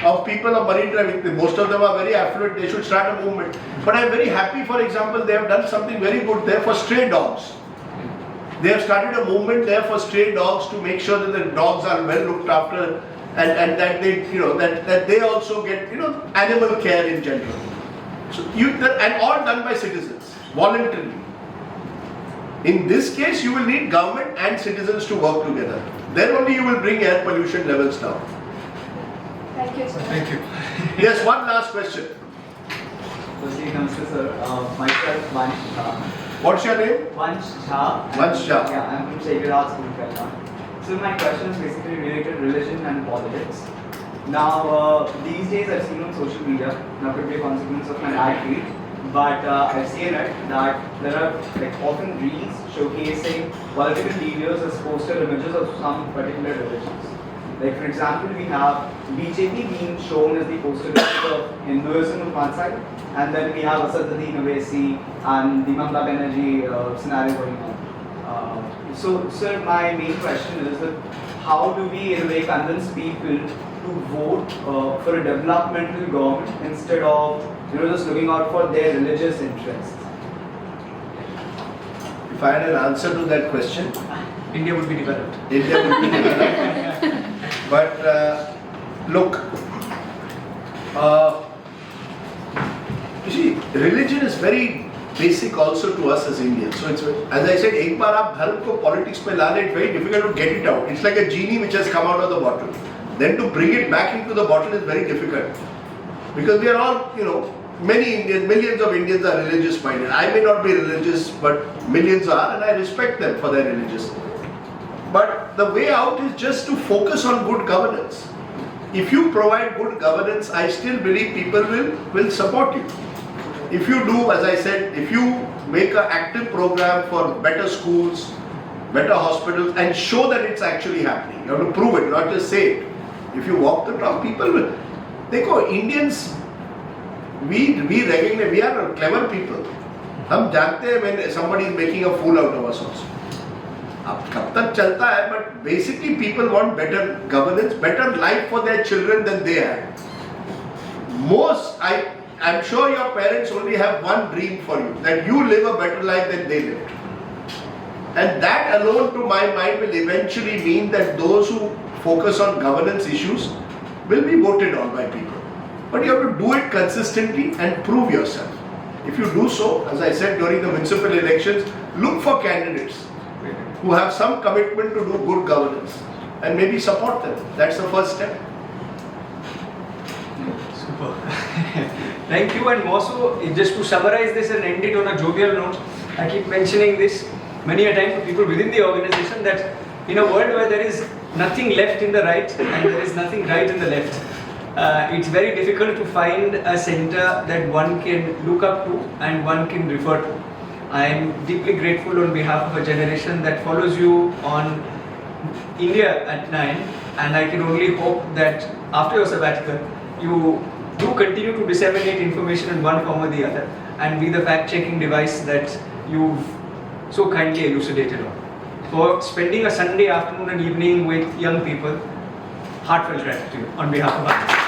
[SPEAKER 2] of people of Marine Drive. Most of them are very affluent. They should start a movement. But I am very happy. For example, they have done something very good there for stray dogs. They have started a movement there for stray dogs to make sure that the dogs are well looked after and that they, that they also get, animal care in general. So and all done by citizens, voluntarily. In this case, you will need government and citizens to work together. Then only you will bring air pollution levels down.
[SPEAKER 3] Thank you, sir.
[SPEAKER 1] Thank you.
[SPEAKER 2] Yes, one last question.
[SPEAKER 9] Firstly, namaste, sir. Myself, Vansh Shah.
[SPEAKER 2] What's your name?
[SPEAKER 9] Vansh Shah.
[SPEAKER 2] Vansh Shah.
[SPEAKER 9] Yeah, I'm from Sacred Heart School, Kerala. So my question is basically related to religion and politics. Now, these days I've seen on social media, now could be a consequence of my ad feed, but I've seen it that there are often reels showcasing political leaders as poster images of some particular religions. Like for example, we have BJP being shown as the poster image of Hinduism on one side, and then we have Asaduddin Owaisi and the Mamata Banerjee scenario going on. So, sir, my main question is that how do we in a way convince people to to vote for a developmental government instead of just looking out for their religious interests?
[SPEAKER 2] If I had an answer to that question,
[SPEAKER 1] India would be developed.
[SPEAKER 2] India would be developed. But look, you see, religion is very basic also to us as Indians. So it's, as I said, एक बार आप धर्म को politics में लाने, it's very difficult to get it out. It's like a genie which has come out of the bottle. Then to bring it back into the bottle is very difficult. Because we are all, many Indians, millions of Indians are religious minded. I may not be religious, but millions are, and I respect them for their religious. But the way out is just to focus on good governance. If you provide good governance, I still believe people will support you. If you do, as I said, if you make an active program for better schools, better hospitals, and show that it's actually happening, you have to prove it, not just say it. If you walk the talk, people will. Dekho, Indians, we recognize, we are clever people. हम जानते हैं when somebody is making a fool out of us also. अब कब तक चलता है, but basically people want better governance, better life for their children than they have. I'm sure your parents only have one dream for you, that you live a better life than they lived. And that alone, to my mind, will eventually mean that those who focus on governance issues will be voted on by people. But you have to do it consistently and prove yourself. If you do so, as I said during the municipal elections, look for candidates who have some commitment to do good governance and maybe support them. That's the first step.
[SPEAKER 1] Super. Thank you, and also just to summarize this and end it on a jovial note, I keep mentioning this many a time to people within the organization that in a world where there is nothing left in the right and there is nothing right in the left, it's very difficult to find a center that one can look up to and one can refer to. I am deeply grateful on behalf of a generation that follows you on India at 9, and I can only hope that after your sabbatical, you do continue to disseminate information in one form or the other and be the fact-checking device that you've so kindly elucidated on. For spending a Sunday afternoon and evening with young people, heartfelt gratitude on behalf of us.